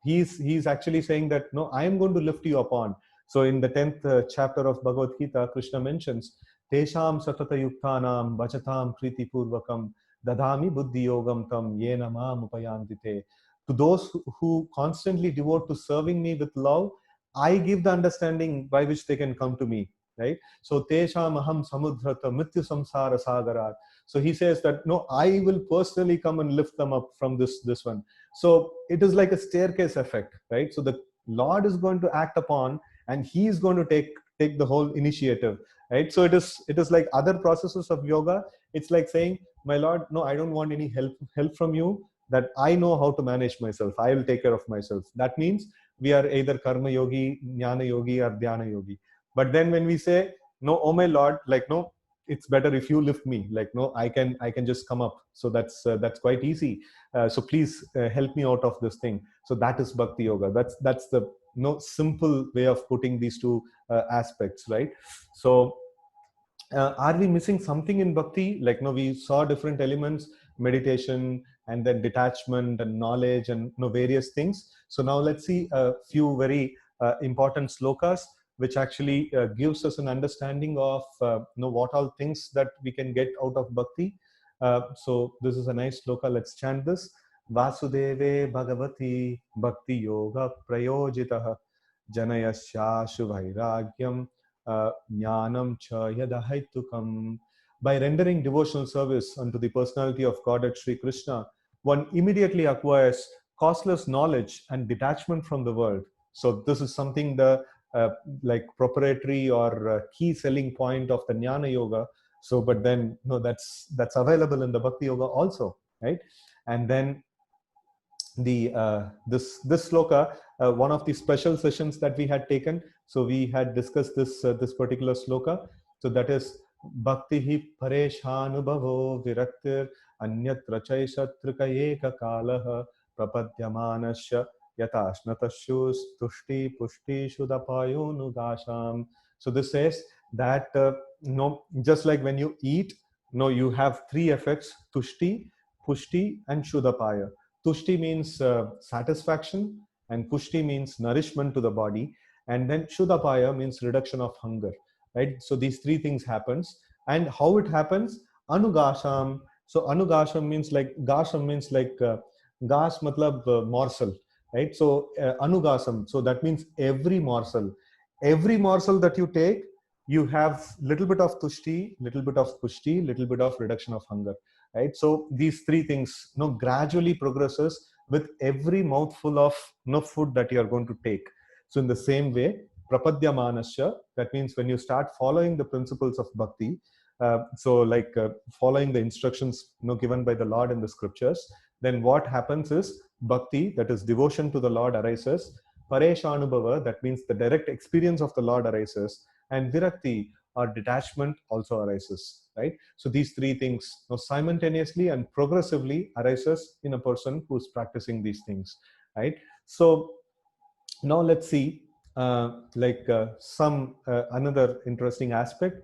He's actually saying that I am going to lift you upon. So in the 10th chapter of Bhagavad Gita, Krishna mentions, Tesham satata yuktanam vachatam priti purvakam dadami buddhi yogam tam yena mam upayandite. To those who constantly devote to serving me with love, I give the understanding by which they can come to me, right? So Tesham aham samudhrata mrityu samsara sagarat. So he says that, no, I will personally come and lift them up from this one. So it is like a staircase effect, right? So the Lord is going to act upon, and he is going to take the whole initiative, right? So it is like other processes of yoga. It's like saying, my Lord, no, I don't want any help from you, that I know how to manage myself. I will take care of myself. That means we are either karma yogi, jnana yogi, or dhyana yogi. But then when we say, no, oh my Lord, like, no, it's better if you lift me, like, no, I can just come up. So that's quite easy. So please help me out of this thing. So that is Bhakti Yoga. That's the simple way of putting these two aspects, right? So are we missing something in Bhakti? Like, we saw different elements, meditation, and then detachment and knowledge, and various things. So now let's see a few very important slokas, which actually gives us an understanding of what all things that we can get out of Bhakti. So this is a nice sloka. Let's chant this. Vasudeve Bhagavati Bhakti Yoga Prayojitah Janayasya Shubhairagyam Jnanam cha yadahaitukam. By rendering devotional service unto the personality of Godhead Sri Krishna, one immediately acquires costless knowledge and detachment from the world. So this is something the like proprietary or key selling point of the Jnana Yoga. So, but then that's available in the Bhakti Yoga also, right? And then the this sloka, one of the special sessions that we had taken, so we had discussed this particular sloka. So that is bhakti hi pareshanubhavo viraktir anyatra chaishatrika eka kalah prapadyamanasya yatashnatashus tushti pushti shudapayonugasham. So this says that just like when you eat, you have three effects: tushti, pushti, and shudapaya. Tushti means satisfaction, and pushti means nourishment to the body, and then Shuddhapaya means reduction of hunger, right? So these three things happens, and how it happens? Anugasham. So anugasham means like, gasham means like gash matlab morsel, right? So anugasam. So that means every morsel that you take, you have little bit of tushti, little bit of pushti, little bit of reduction of hunger, right? So these three things gradually progresses with every mouthful of food that you are going to take. So in the same way, prapadyamanasya, that means when you start following the principles of bhakti, so like following the instructions given by the Lord in the scriptures, then what happens is bhakti, that is devotion to the Lord, arises. Pareshanubhava, that means the direct experience of the Lord, arises. And virakti, or detachment, also arises, right? So these three things simultaneously and progressively arises in a person who's practicing these things, right? So Now let's see some another interesting aspect.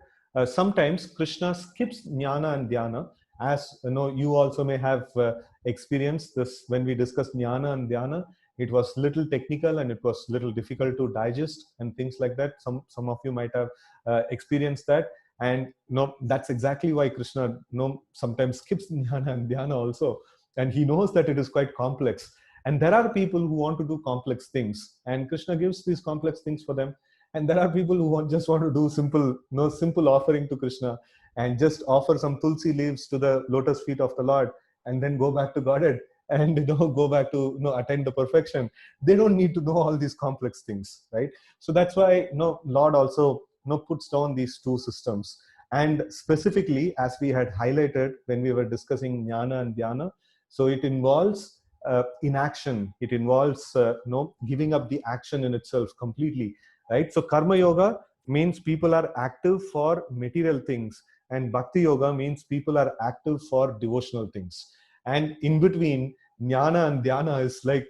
Sometimes Krishna skips jnana and dhyana, as you know, you also may have experienced this. When we discussed jnana and dhyana, it was little technical and it was little difficult to digest and things like that. Some of you might have experienced that, and no, that's exactly why Krishna sometimes skips jnana and dhyana also, and he knows that it is quite complex. And there are people who want to do complex things, and Krishna gives these complex things for them. And there are people who just want to do simple, simple offering to Krishna, and just offer some tulsi leaves to the lotus feet of the Lord, and then go back to Godhead, and go back to attain the perfection. They don't need to know all these complex things, right? So that's why Lord also puts down these two systems. And specifically, as we had highlighted when we were discussing jnana and dhyana, so it involves inaction. It involves giving up the action in itself completely, right? So karma yoga means people are active for material things, and bhakti yoga means people are active for devotional things. And in between, jnana and dhyana is like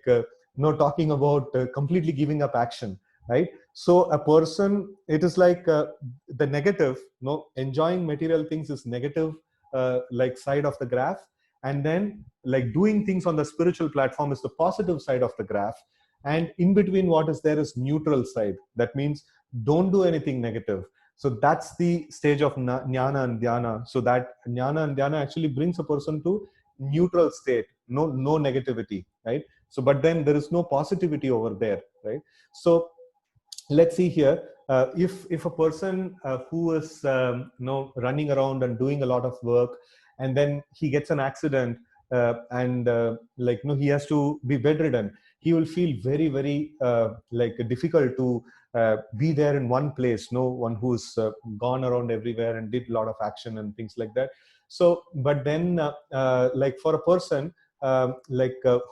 talking about completely giving up action, right? So a person, it is like the negative, enjoying material things is negative, like side of the graph. And then like doing things on the spiritual platform is the positive side of the graph. And in between, what is there is neutral side. That means don't do anything negative. So that's the stage of jnana and dhyana. So that jnana and dhyana actually brings a person to neutral state, no negativity, right? So but then there is no positivity over there, right? So let's see here, if a person who is running around and doing a lot of work, and then he gets an accident, and he has to be bedridden, he will feel very very like difficult to be there in one place, no one who's gone around everywhere and did a lot of action and things like that. So but then like for a person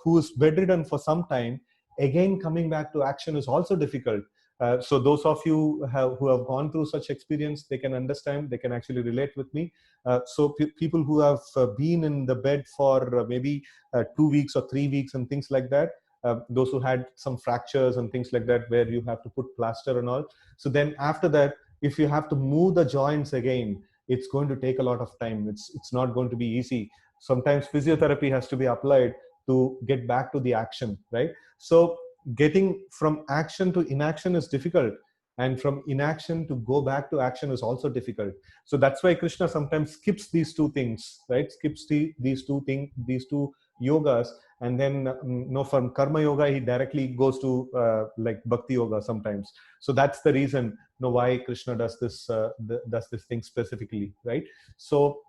who's bedridden for some time, again coming back to action is also difficult. So those of you who have gone through such experience, they can understand, they can actually relate with me. So people who have been in the bed for maybe 2 weeks or 3 weeks and things like that, those who had some fractures and things like that, where you have to put plaster and all. So then after that, if you have to move the joints again, it's going to take a lot of time. It's not going to be easy. Sometimes physiotherapy has to be applied to get back to the action, right? So getting from action to inaction is difficult, and from inaction to go back to action is also difficult. So that's why Krishna sometimes skips these two things, right? Skips these two yogas, and then from karma yoga he directly goes to like bhakti yoga sometimes. So that's the reason why Krishna does this thing specifically, right? So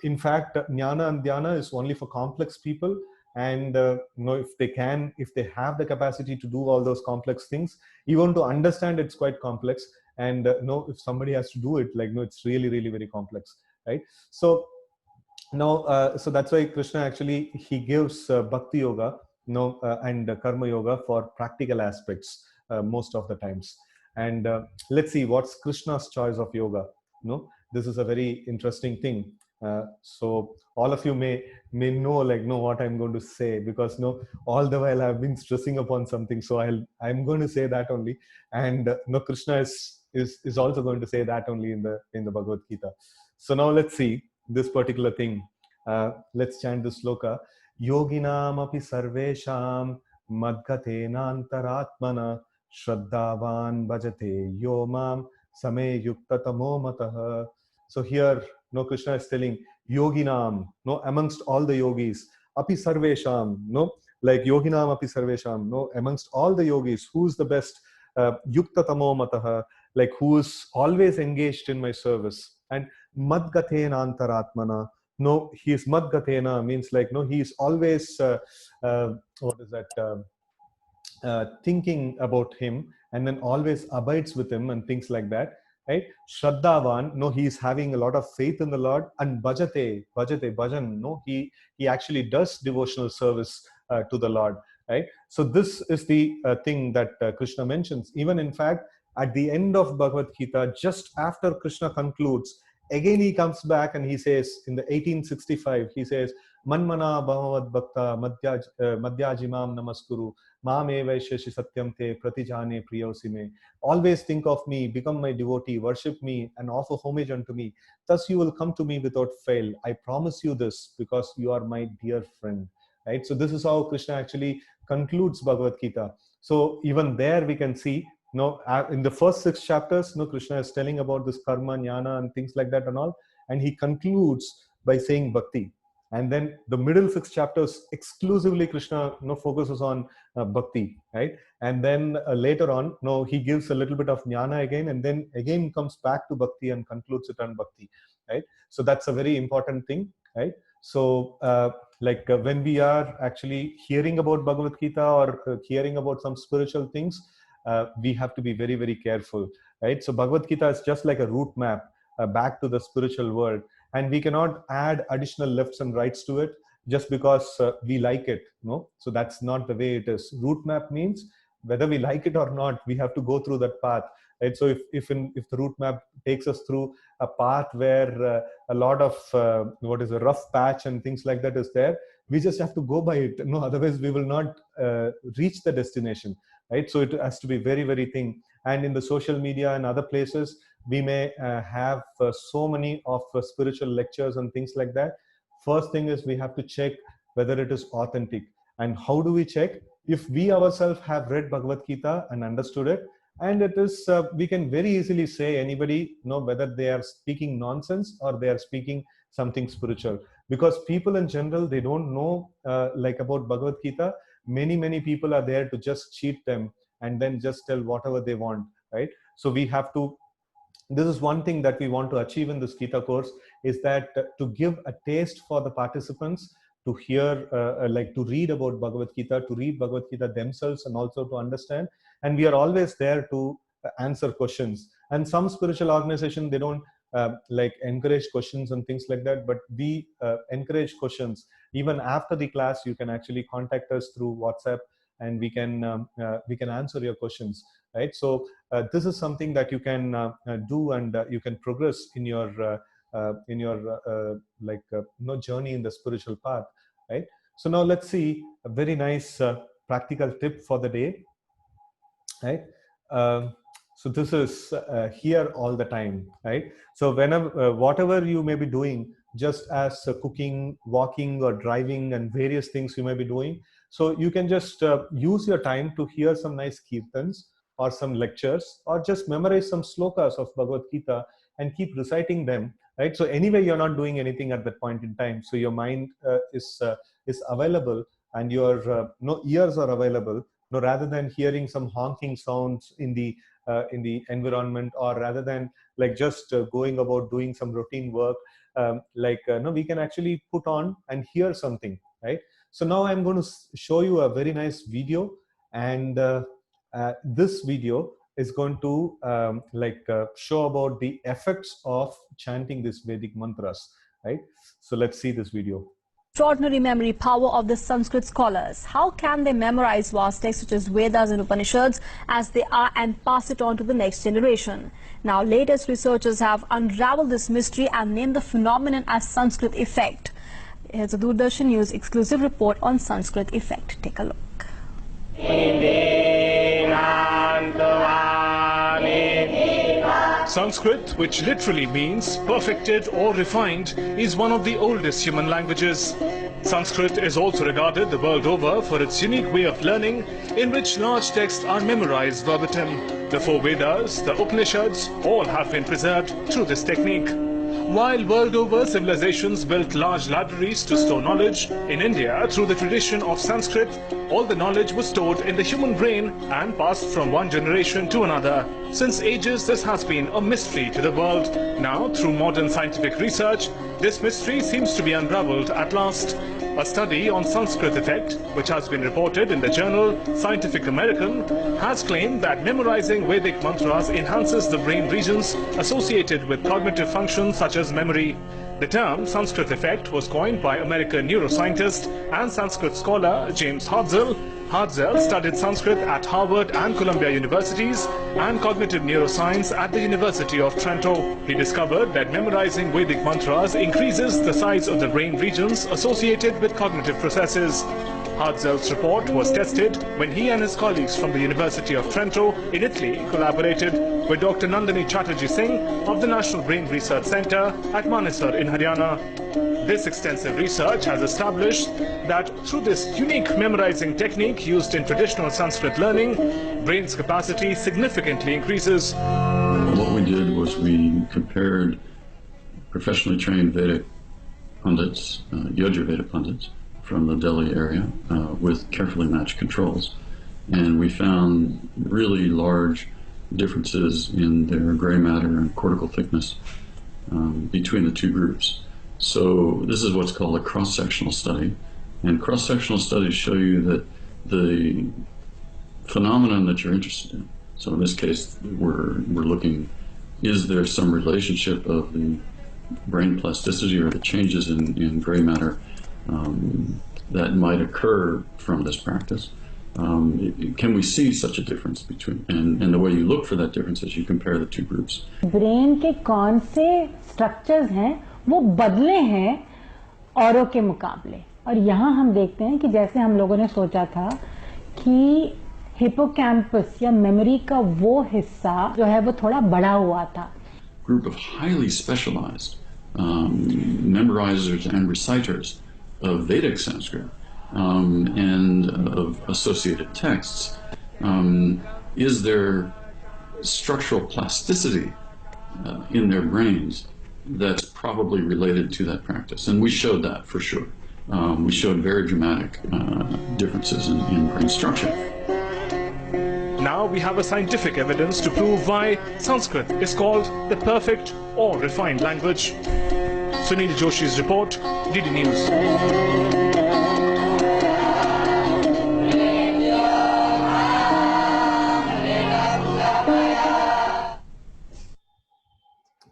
in fact, jnana and dhyana is only for complex people. And if they have the capacity to do all those complex things, even to understand it's quite complex. And if somebody has to do it, it's really really very complex, right? So now so that's why Krishna actually he gives bhakti yoga and karma yoga for practical aspects most of the times. And let's see what's Krishna's choice of yoga. This is a very interesting thing. So all of you may know what I'm going to say, because all the while I've been stressing upon something, so I'm going to say that only. And Krishna is also going to say that only in the Bhagavad Gita. So now let's see this particular thing. Let's chant this sloka. Yoginam api sarvesham madgatenantaratmana shraddhavan bhajate yomam same yukta tamo matah. So here, Krishna is telling yoginam, amongst all the yogis, api sarvesham, like yoginam api sarvesham, amongst all the yogis, who's the best? Yukta tamo matah, like who's always engaged in my service. And madgatena antaratmana, he is madgatena, means like he is always what is that thinking about him, and then always abides with him and things like that, right? Shraddhavan, he is having a lot of faith in the Lord. And bhajan, he actually does devotional service to the Lord, right? So this is the thing that Krishna mentions. Even in fact, at the end of Bhagavad Gita, just after Krishna concludes, again he comes back and he says in the 1865, he says, Manmana Bhavad Bhakta Madhyajimam Namaskuru Mam Evaishashi Satyam Te Pratijane Priyosime. Always think of me, become my devotee, worship me and offer homage unto me. Thus you will come to me without fail. I promise you this because you are my dear friend. Right? So this is how Krishna actually concludes Bhagavad Gita. So even there we can see, in the first 6 chapters, Krishna is telling about this karma, jnana and things like that and all. And he concludes by saying bhakti. And then the middle 6 chapters exclusively Krishna focuses on bhakti, right? And then later on, he gives a little bit of jnana again, and then again comes back to bhakti and concludes it on bhakti, right? So that's a very important thing, right? So when we are actually hearing about Bhagavad Gita or hearing about some spiritual things, we have to be very, very careful, right? So Bhagavad Gita is just like a route map back to the spiritual world, and we cannot add additional lefts and rights to it just because we like it. So that's not the way it is. Route map means whether we like it or not, we have to go through that path, right? So if the route map takes us through a path where a lot of what is a rough patch and things like that is there, we just have to go by it. Otherwise we will not reach the destination, right? So it has to be very, very thin. And in the social media and other places, we may have so many of spiritual lectures and things like that. First thing is we have to check whether it is authentic. And how do we check? If we ourselves have read Bhagavad Gita and understood it, and it is, we can very easily say anybody, whether they are speaking nonsense or they are speaking something spiritual. Because people in general, they don't know about Bhagavad Gita. Many people are there to just cheat them and then just tell whatever they want, right? So we have to, this is one thing that we want to achieve in this Gita course, is that to give a taste for the participants to hear, to read about Bhagavad Gita, to read Bhagavad Gita themselves and also to understand. And we are always there to answer questions. And some spiritual organizations, they don't encourage questions and things like that, but we encourage questions. Even after the class, you can actually contact us through WhatsApp and we can answer your questions, right? So this is something that you can do, and you can progress in your journey in the spiritual path, right? So now let's see a very nice practical tip for the day, right? So this is here all the time, right? So whenever, whatever you may be doing, just as cooking, walking or driving and various things you may be doing, so you can just use your time to hear some nice kirtans or some lectures, or just memorize some slokas of Bhagavad Gita and keep reciting them, right? So anyway, you're not doing anything at that point in time. So your mind is available, and your ears are available. Rather than hearing some honking sounds in the environment, or rather than just going about doing some routine work, we can actually put on and hear something, right? So now I'm going to show you a very nice video, and this video is going to show about the effects of chanting these Vedic mantras, right? So let's see this video. Extraordinary memory power of the Sanskrit scholars. How can they memorize vast texts such as Vedas and Upanishads as they are and pass it on to the next generation? Now, latest researchers have unraveled this mystery and named the phenomenon as Sanskrit effect. Here's a Doordarshan News exclusive report on Sanskrit effect. Take a look. Sanskrit, which literally means perfected or refined, is one of the oldest human languages. Sanskrit is also regarded the world over for its unique way of learning, in which large texts are memorized verbatim. The 4 Vedas, the Upanishads, all have been preserved through this technique. While world over civilizations built large libraries to store knowledge, in India, through the tradition of Sanskrit, all the knowledge was stored in the human brain and passed from one generation to another. Since ages, this has been a mystery to the world. Now, through modern scientific research, this mystery seems to be unraveled at last. A study on Sanskrit effect, which has been reported in the journal Scientific American, has claimed that memorizing Vedic mantras enhances the brain regions associated with cognitive functions such as memory. The term Sanskrit effect was coined by American neuroscientist and Sanskrit scholar James Hartzell Hartzell studied Sanskrit at Harvard and Columbia Universities and cognitive neuroscience at the University of Trento. He discovered that memorizing Vedic mantras increases the size of the brain regions associated with cognitive processes. Hartzell's report was tested when he and his colleagues from the University of Trento in Italy collaborated with Dr. Nandini Chatterjee Singh of the National Brain Research Centre at Manesar in Haryana. This extensive research has established that through this unique memorizing technique used in traditional Sanskrit learning, brain's capacity significantly increases. What we did was we compared professionally trained Vedic pundits, Yajurveda pundits, from the Delhi area with carefully matched controls. And we found really large differences in their gray matter and cortical thickness between the two groups. So this is what's called a cross-sectional study. And cross-sectional studies show you that the phenomenon that you're interested in, so in this case we're looking, is there some relationship of the brain plasticity or the changes in gray matter that might occur from this practice? Can we see such a difference between, and the way you look for that difference is you compare the two groups. Brain के कौन से structures हैं वो बदले हैं औरों के मुकाबले, और यहाँ हम देखते हैं कि जैसे हम लोगों ने सोचा था कि हिपोकैम्पस या मेमोरी का वो हिस्सा जो है वो थोड़ा बड़ा हुआ था. Group of highly specialized memorizers and reciters of Vedic Sanskrit and of associated texts, is there structural plasticity in their brains that's probably related to that practice? And we showed that for sure. We showed very dramatic differences in brain structure. Now we have a scientific evidence to prove why Sanskrit is called the perfect or refined language. Sunil Joshi's report, DD News.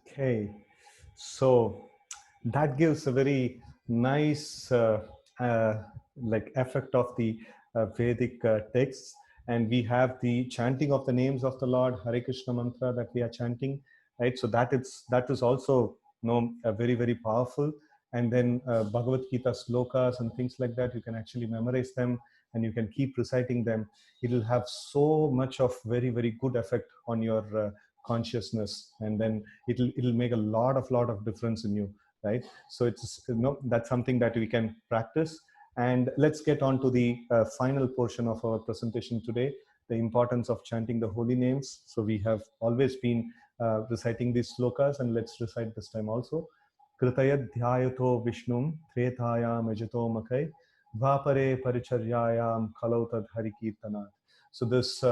Okay, so that gives a very nice like effect of the Vedic texts, and we have the chanting of the names of the Lord, Hare Krishna mantra that we are chanting, right? So that is also very, very powerful. And then Bhagavad Gita slokas and things like that, you can actually memorize them and you can keep reciting them. It will have so much of very, very good effect on your consciousness, and then it'll make a lot of difference in you, right? So it's that's something that we can practice. And let's get on to the final portion of our presentation today, the importance of chanting the holy names. So we have always been reciting these slokas, and let's recite this time also. Kritaya dhyayato vishnum tretayam ajato makai vapare paricharyayam kalautad harikirtanat. So this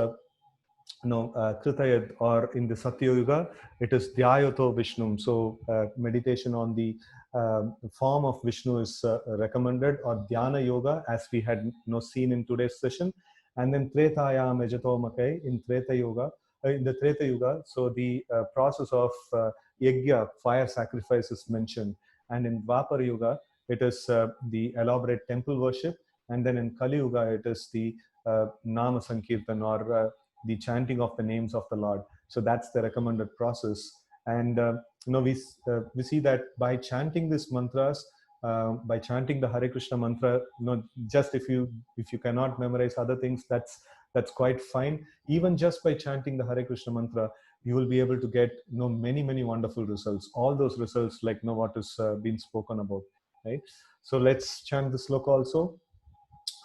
Kritayad, or in the Satya Yuga, it is Dhyayato Vishnum. So meditation on the form of Vishnu is recommended, or Dhyana Yoga, as we had seen in today's session. And then Tretayam Ajato Makai in Treta Yoga, in the Treta Yuga. So the process of Yajna, fire sacrifice, is mentioned. And in Dvapara Yuga, it is the elaborate temple worship. And then in Kali Yuga, it is the Nama Sankirtan, or the chanting of the names of the Lord. So that's the recommended process. And we see that by chanting these mantras, by chanting the Hare Krishna mantra, just if you cannot memorize other things, that's quite fine. Even just by chanting the Hare Krishna mantra, you will be able to get many wonderful results. All those results, like what is being spoken about, right? So let's chant this sloka also.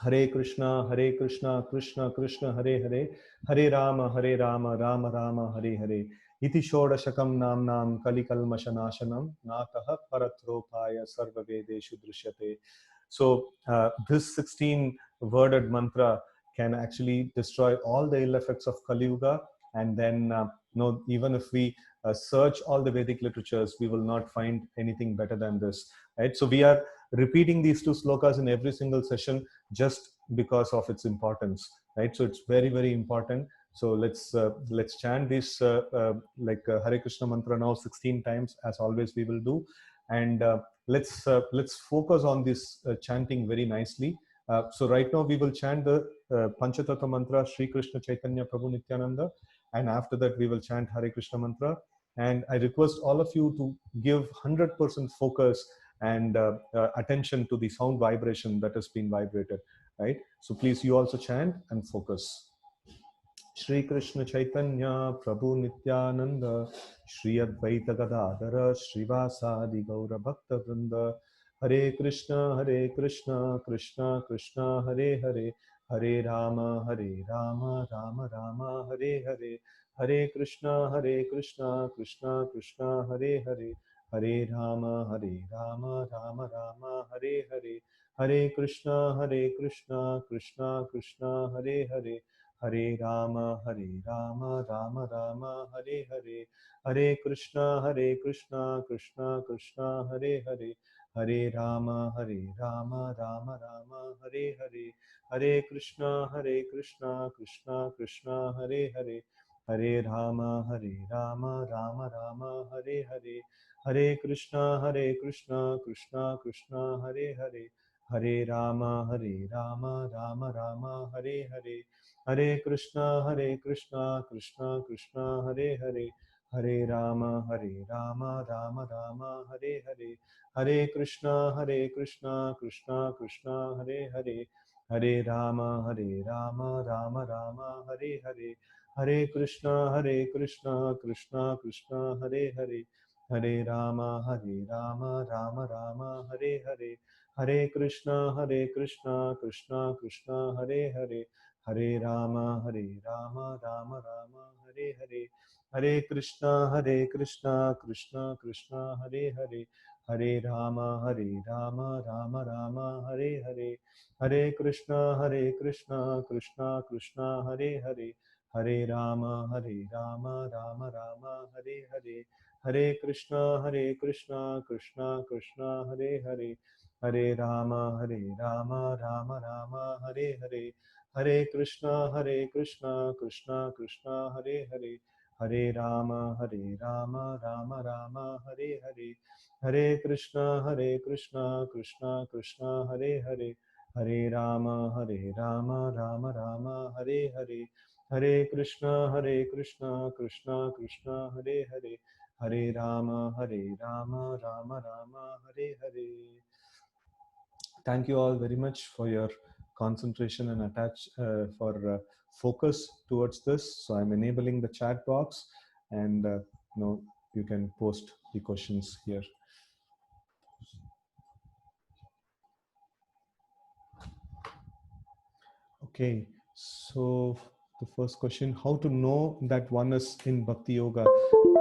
Hare Krishna, Krishna Krishna, Hare Hare, Hare Rama, Rama Rama, Hare Hare. Iti Shodashakam Namnam Kalikalmashanashanam Nakaha Paratropaya Sarvavedeshu Drishyate. So this 16-worded mantra can actually destroy all the ill effects of Kali Yuga. And then even if we search all the Vedic literatures, we will not find anything better than this, right? So we are repeating these two slokas in every single session just because of its importance, right? So it's very, very important. So let's chant this Hare Krishna mantra now 16 times, as always we will do. And let's focus on this chanting very nicely. So right now we will chant the Panchatattva mantra, Shri Krishna Chaitanya Prabhu Nityananda, and after that we will chant Hare Krishna mantra. And I request all of you to give 100% focus and attention to the sound vibration that has been vibrated, right? So please, you also chant and focus. Shri Krishna Chaitanya Prabhu Nityananda Shri Advaita Gadadhara Srivasadi Gaura Bhakta Vrinda Hare Krishna Krishna Krishna Hare Hare Hare Rama Rama Rama Hare Hare Hare Krishna Krishna Krishna Hare Hare Hare Rama Rama Rama Hare Hare Hare Krishna Krishna Krishna Hare Hare Hare Rama Rama Rama Hare Hare Hare Krishna Krishna Krishna Hare Hare Hare Rama Rama Rama Hare Hare Hare Krishna Krishna Krishna Hare Hare Hare Rama Rama Rama Hare Hare Hare Krishna Krishna Krishna Hare Hare Hare Rama Rama Rama Hare Hare Hare Krishna Krishna Krishna Hare Hare Hare Rama Rama Rama Hare Hare Hare Krishna Krishna Krishna Hare Hare Hare Rama Rama Rama Hare Hare Hare Krishna Krishna Hare Hare Hare Rama Rama Rama Hare Hare Hare Krishna Krishna Hare Hare Hare Rama Rama Rama Hare Hare Hare Krishna Krishna Hare Hare Hare Rama Rama Rama Hare Hare Hare Krishna Krishna Hare Hare Hare Rama Rama Rama Hare Hare Hare Krishna Krishna Hare Hare Hare Rama Rama Rama Hare Hare Hare Krishna Krishna Hare Hare Hare Rama Rama Rama Hare Hare Hare Krishna Krishna Hare Hare Hare Rama Rama Rama Hare Hare Hare Krishna Krishna Hare Hare Hare Rama Rama Rama Hare Hare. Thank you all very much for your concentration and focus towards this. So I'm enabling the chat box, and you can post the questions here. Okay, so the first question: how to know that one is in Bhakti Yoga?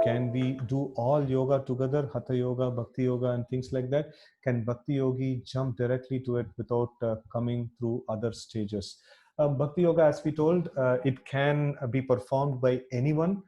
Can we do all yoga together, Hatha Yoga, Bhakti Yoga, and things like that? Can Bhakti Yogi jump directly to it without coming through other stages? Bhakti Yoga, as we told, it can be performed by anyone.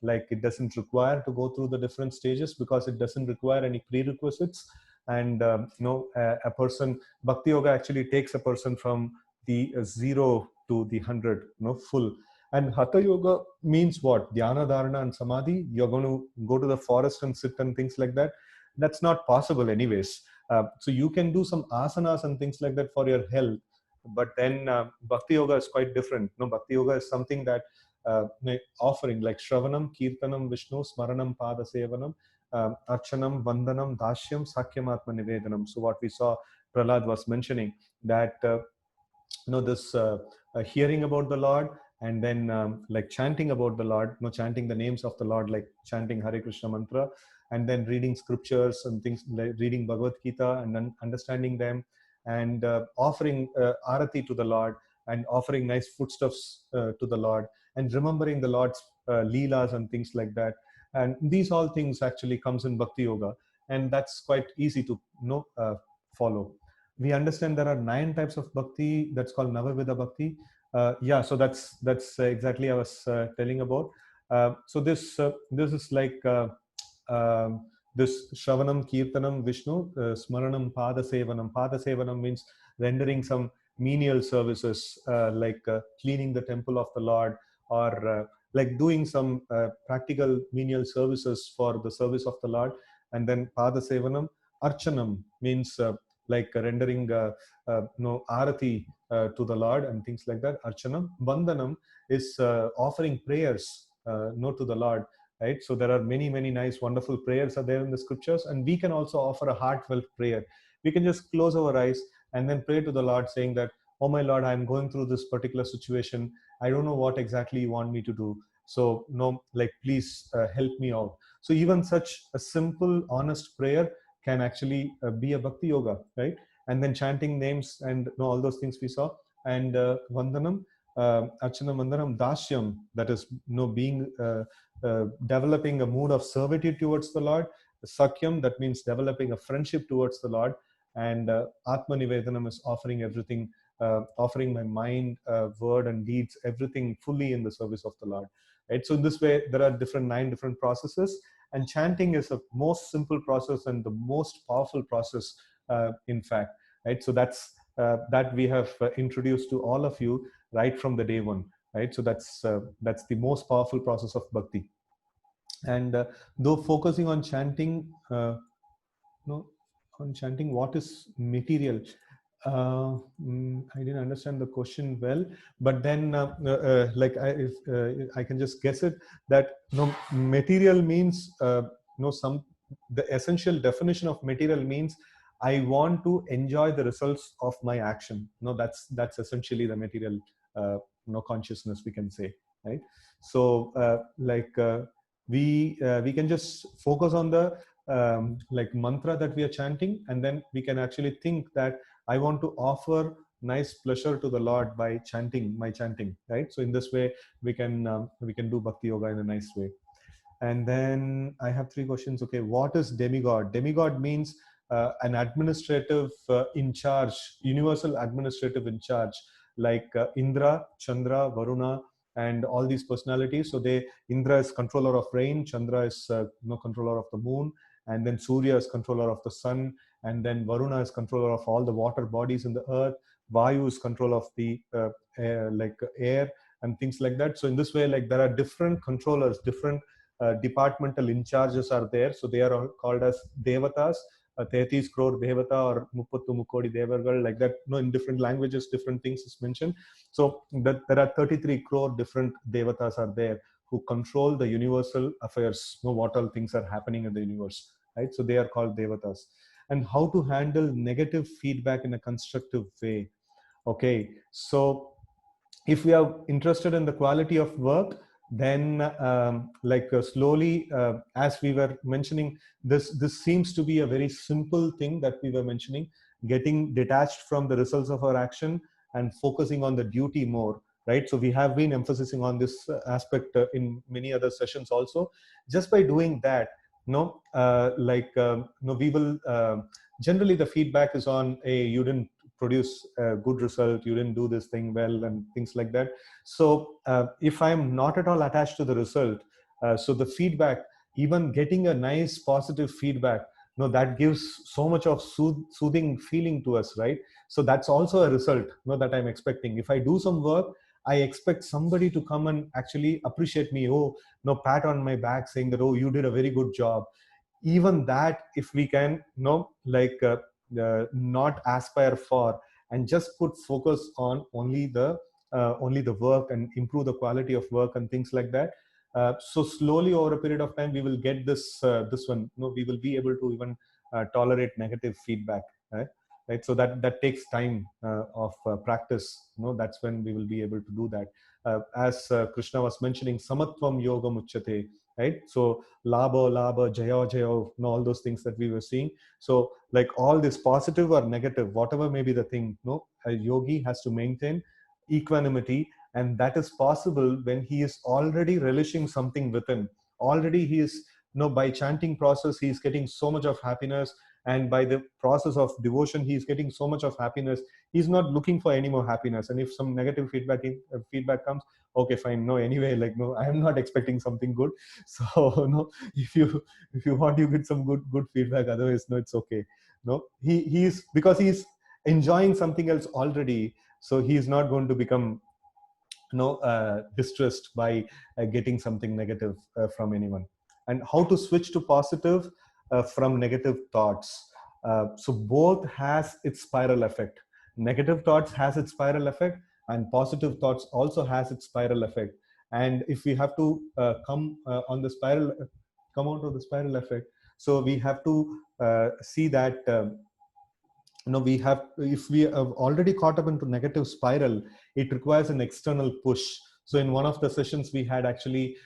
Like it doesn't require to go through the different stages because it doesn't require any prerequisites. And a person, Bhakti Yoga actually takes a person from the 0 to the 100, full. And Hatha Yoga means what? Dhyana, Dharana, and Samadhi. You're going to go to the forest and sit and things like that. That's not possible anyways. So you can do some asanas and things like that for your health. But then Bhakti Yoga is quite different. Bhakti Yoga is something that offering like Shravanam, Kirtanam, Vishnu, Smaranam, Pada Sevanam, Archanam, Vandanam, Dashyam, Sakyam Atma Nivedanam. So what we saw, Prahlad was mentioning that this hearing about the Lord, and then like chanting about the Lord, chanting the names of the Lord, like chanting Hare Krishna mantra, and then reading scriptures and things, like reading Bhagavad Gita and then understanding them, and offering arati to the Lord, and offering nice foodstuffs to the Lord, and remembering the Lord's leelas and things like that. And these all things actually comes in Bhakti Yoga, and that's quite easy to follow. We understand there are 9 types of bhakti. That's called Navavidha Bhakti. So that's exactly I was telling about. So this is like this Shravanam, Kirtanam, Vishnu, Smaranam, Pada Sevanam. Pada Sevanam means rendering some menial services, like cleaning the temple of the Lord, or like doing some practical menial services for the service of the Lord. And then Pada Sevanam. Archanam means like rendering arati to the Lord and things like that. Archanam. Vandanam is offering prayers to the Lord, right? So there are many nice wonderful prayers are there in the scriptures, and we can also offer a heartfelt prayer. We can just close our eyes and then pray to the Lord, saying that, oh my Lord, I'm going through this particular situation. I don't know what exactly you want me to do. So please help me out. So even such a simple, honest prayer can actually be a bhakti yoga, right? And then chanting names and all those things we saw. And Vandanam, Archana Vandanam, Dashyam, that is being developing a mood of servitude towards the Lord. Sakyam, that means developing a friendship towards the Lord. And Atma Nivedanam is offering everything, offering my mind, word and deeds, everything fully in the service of the Lord. Right? So in this way, there are 9 different processes, and chanting is a most simple process and the most powerful process, in fact. Right? So that's that we have introduced to all of you right from the day one. Right? So that's the most powerful process of bhakti. And though focusing on chanting, on chanting, what is material? I didn't understand the question well, but then if I can just guess it, that material means the essential definition of material means I want to enjoy the results of my action. That's essentially the material consciousness, we can say, right? So we can just focus on the mantra that we are chanting, and then we can actually think that I want to offer nice pleasure to the Lord by chanting, right? So in this way, we can do bhakti yoga in a nice way. And then I have 3 questions. Okay, what is demigod? Demigod means an administrative in charge, universal administrative in charge, like Indra, Chandra, Varuna, and all these personalities. So Indra is controller of rain, Chandra is controller of the moon, and then Surya is controller of the sun, and then Varuna is controller of all the water bodies in the earth. Vayu is control of the air and things like that. So in this way, there are different controllers, different departmental in charges are there. So they are called as devatas, 33 crore devata or Muppattu Mukkodi Devargal, like that. In different languages, different things is mentioned. So that there are 33 crore different devatas are there who control the universal affairs, what all things are happening in the universe, right? So they are called devatas. And how to handle negative feedback in a constructive way. Okay, so if we are interested in the quality of work, then slowly, as we were mentioning, this seems to be a very simple thing that we were mentioning, getting detached from the results of our action and focusing on the duty more, right? So we have been emphasizing on this aspect in many other sessions also. Just by doing that, we will generally the feedback is on you didn't produce a good result, you didn't do this thing well, and things like that. So if I'm not at all attached to the result, so the feedback, even getting a nice positive feedback, that gives so much of soothing feeling to us, right? So that's also a result that I'm expecting. If I do some work, I expect somebody to come and actually appreciate me, pat on my back saying that, you did a very good job. Even that, if we can not aspire for, and just put focus on only the work and improve the quality of work and things like that. So slowly over a period of time, we will get this one. We will be able to even tolerate negative feedback, right? So that takes time of practice. That's when we will be able to do that. As Krishna was mentioning, samatvam yoga muchyate, right? So labha, jaya, all those things that we were seeing. So all this positive or negative, whatever may be the thing, a yogi has to maintain equanimity, and that is possible when he is already relishing something within. Already he is, by chanting process, he is getting so much of happiness, and by the process of devotion, he is getting so much of happiness. He's not looking for any more happiness. And if some negative feedback comes, okay, fine, anyway, I am not expecting something good. So if you want, you get some good feedback, otherwise it's okay. He's because he's enjoying something else already, so he is not going to become distressed by getting something negative from anyone. And how to switch to positive from negative thoughts. So both has its spiral effect. Negative thoughts has its spiral effect, and positive thoughts also has its spiral effect. And if we have to come out of the spiral effect, so we have to see that we have, if we have already caught up into negative spiral, it requires an external push. So in one of the sessions we had actually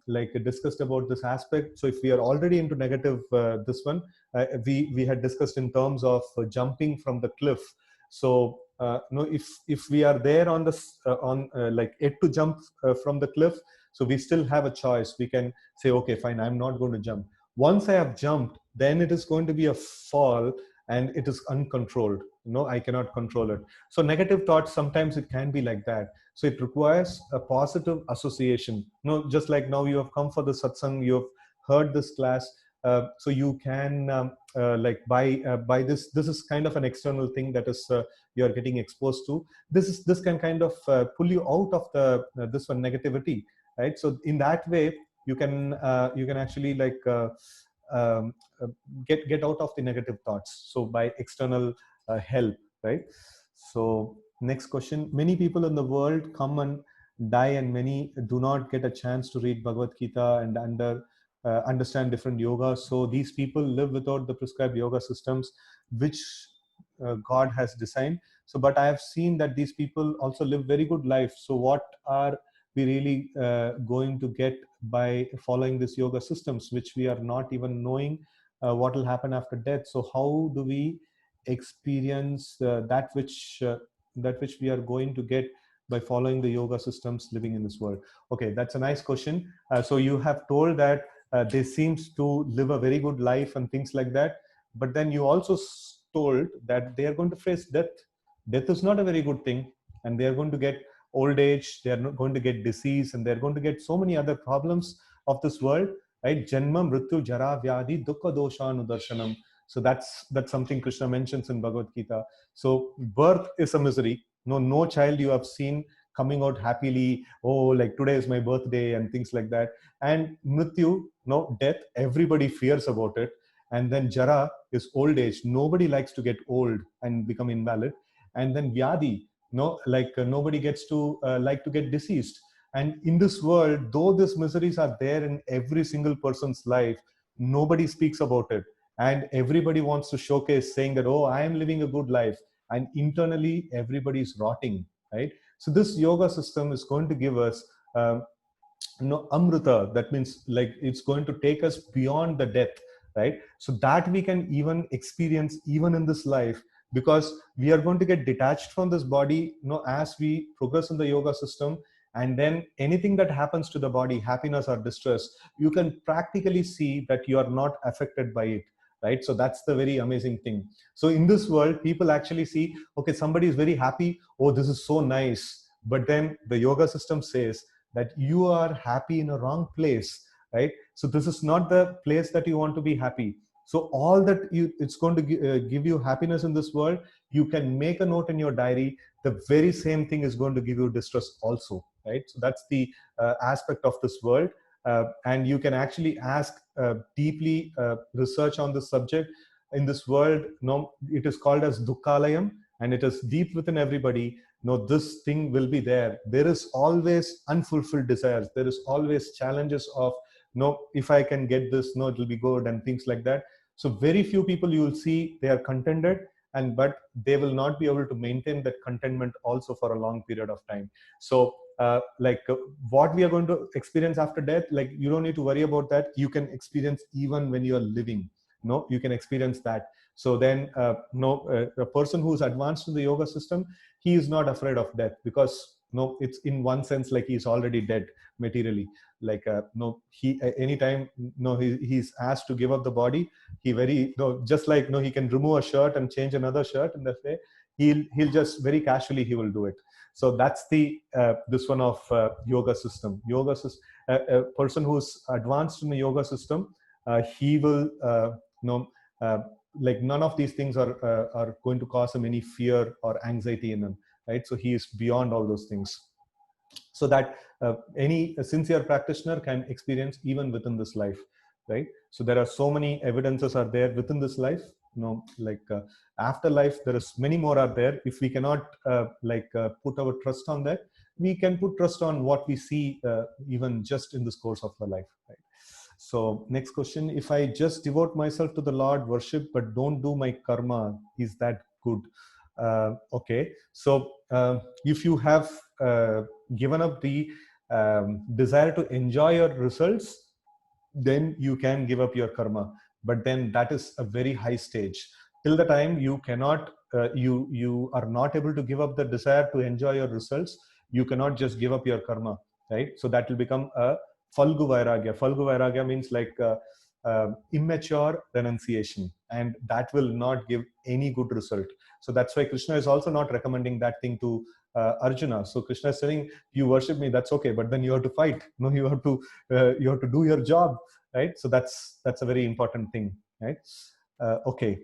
like discussed about this aspect. So if we are already into negative, this one we had discussed in terms of jumping from the cliff. So if we are there on this on like it to jump from the cliff, so we still have a choice. We can say, okay, fine, I'm not going to jump. Once I have jumped, then it is going to be a fall, and it is uncontrolled. I cannot control it. So negative thoughts, sometimes it can be like that. So it requires a positive association. Just like now you have come for the satsang, you have heard this class, so you can like by this is kind of an external thing that is you are getting exposed to. This can kind of pull you out of the this one negativity, right? So in that way you can actually like um, get out of the negative thoughts, so by external help, right? So next question: many people in the world come and die, and many do not get a chance to read Bhagavad Gita and understand different yogas. So these people live without the prescribed yoga systems which God has designed. So but I have seen that these people also live very good life. So what are we really going to get by following this yoga systems, which we are not even knowing what will happen after death? So how do we experience that which we are going to get by following the yoga systems living in this world? Okay, that's a nice question. So you have told that they seems to live a very good life and things like that, but then you also told that they are going to face death. Death is not a very good thing, and they are going to get old age, they are not going to get disease, and they're going to get so many other problems of this world, right? Janma, mrityu, jara, vyadhi, dukkha, dosha, anudarshanam. So that's something Krishna mentions in Bhagavad Gita. So birth is a misery. No child you have seen coming out happily, oh, like today is my birthday and things like that. And mrityu, death, everybody fears about it. And then jara is old age. Nobody likes to get old and become invalid. And then vyadhi, nobody gets to like to get deceased. And in this world, though these miseries are there in every single person's life, nobody speaks about it, and everybody wants to showcase, saying that, oh, I am living a good life, and internally everybody is rotting, right? So this yoga system is going to give us amrita. That means like it's going to take us beyond the death, right? So that we can even experience even in this life, because we are going to get detached from this body as we progress in the yoga system. And then anything that happens to the body, happiness or distress, you can practically see that you are not affected by it, right? So that's the very amazing thing. So in this world, people actually see, okay, somebody is very happy, oh, this is so nice. But then the yoga system says that you are happy in a wrong place, right? So this is not the place that you want to be happy. So all that it's going to give you happiness in this world, you can make a note in your diary. The very same thing is going to give you distress also, right? So that's the aspect of this world. And you can actually ask deeply research on this subject. In this world, it is called as dukkhalayam, and it is deep within everybody. This thing will be there. There is always unfulfilled desires. There is always challenges of, if I can get this, it will be good, and things like that. So very few people you will see, they are contented, but they will not be able to maintain that contentment also for a long period of time. So what we are going to experience after death, like you don't need to worry about that. You can experience even when you are living. You can experience that. So then a person who's advanced in the yoga system, he is not afraid of death, because it's in one sense like he's already dead materially. Like he anytime he's asked to give up the body, he very just like he can remove a shirt and change another shirt in that way, he'll just very casually he will do it. So that's the this one of yoga system. A person who's advanced in the yoga system, he will like none of these things are going to cause him any fear or anxiety in him, right? So he is beyond all those things, so that any sincere practitioner can experience even within this life, right? So there are so many evidences are there within this life, afterlife, there is many more are there. If we cannot put our trust on that, we can put trust on what we see even just in this course of the life, right? So next question, if I just devote myself to the Lord, worship, but don't do my karma, is that good? Okay, so if you have given up the desire to enjoy your results, then you can give up your karma. But then that is a very high stage. Till the time you cannot, you are not able to give up the desire to enjoy your results, you cannot just give up your karma, right? So that will become a Falgu Vairagya. Falgu Vairagya means immature renunciation, and that will not give any good result. So that's why Krishna is also not recommending that thing to Arjuna. So Krishna is saying, you worship me, that's okay, but then you have to fight. No, you have to do your job, right? So that's a very important thing, right? Okay.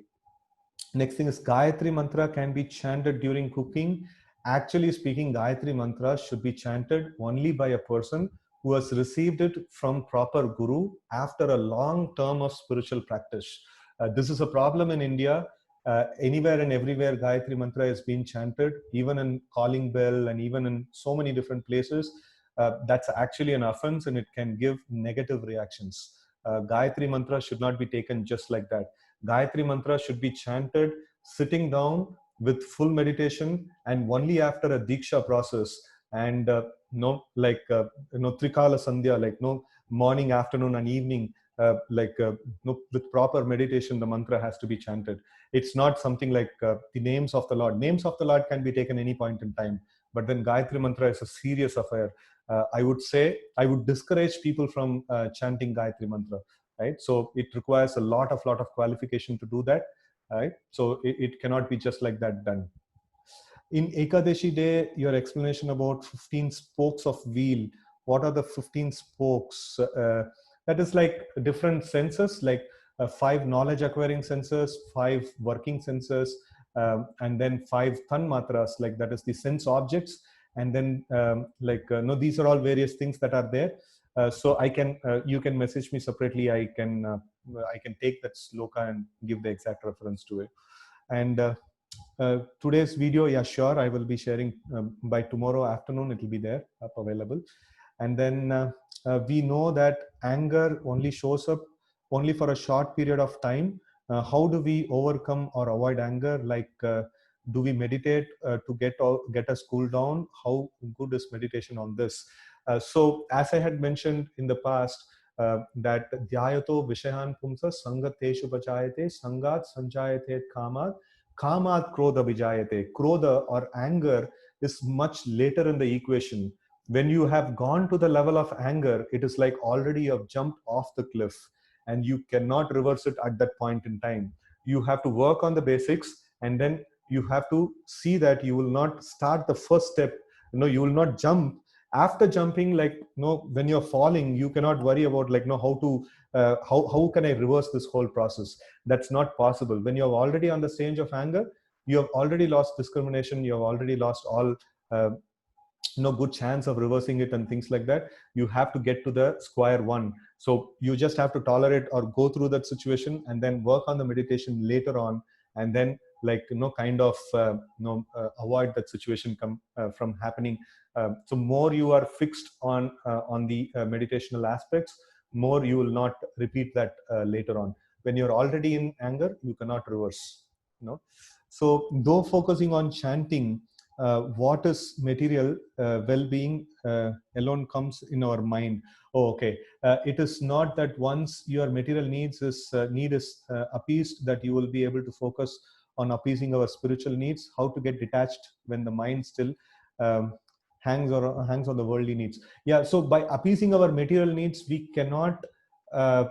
Next thing is Gayatri Mantra can be chanted during cooking. Actually speaking, Gayatri Mantra should be chanted only by a person who has received it from proper guru after a long term of spiritual practice. This is a problem in India. Anywhere and everywhere Gayatri Mantra is being chanted, even in calling bell and even in so many different places. That's actually an offense, and it can give negative reactions. Gayatri Mantra should not be taken just like that. Gayatri Mantra should be chanted sitting down with full meditation, and only after a Diksha process, and Trikala Sandhya, morning, afternoon and evening, with proper meditation, the mantra has to be chanted. It's not something like the names of the Lord. Names of the Lord can be taken any point in time, but then Gayatri Mantra is a serious affair. I would discourage people from chanting Gayatri Mantra, right? So it requires a lot of qualification to do that, right? So it cannot be just like that done. In Ekadashi day, your explanation about 15 spokes of wheel, what are the 15 spokes? That is like different senses, like 5 knowledge acquiring senses, 5 working senses, and then 5 tanmatras, like that is the sense objects. And then these are all various things that are there. So I can, you can message me separately. I can take that sloka and give the exact reference to it. And today's video, yeah, sure, I will be sharing by tomorrow afternoon. It will be there available. And then we know that anger only shows up only for a short period of time. How do we overcome or avoid anger? Like, do we meditate to get us cool down? How good is meditation on this? So as I had mentioned in the past, that dhyayato vishayan pumsa sangateshu bachayate sangat sanjayate kamat kamat krodha vijayate. Krodha or anger is much later in the equation. When you have gone to the level of anger, it is like already you have jumped off the cliff, and you cannot reverse it at that point in time. You have to work on the basics, and then you have to see that you will not start the first step. You will not jump. After jumping, when you're falling, you cannot worry about how can I reverse this whole process? That's not possible. When you're already on the stage of anger, you have already lost discrimination. You have already lost all no good chance of reversing it and things like that. You have to get to the square one. So you just have to tolerate or go through that situation, and then work on the meditation later on, and then avoid that situation from happening. So more you are fixed on the meditational aspects, more you will not repeat that later on. When you're already in anger, you cannot reverse. So though focusing on chanting, what is material well-being alone comes in our mind. It is not that once your material need is appeased, that you will be able to focus on appeasing our spiritual needs. How to get detached when the mind still hangs on the worldly needs. Yeah, so by appeasing our material needs, we cannot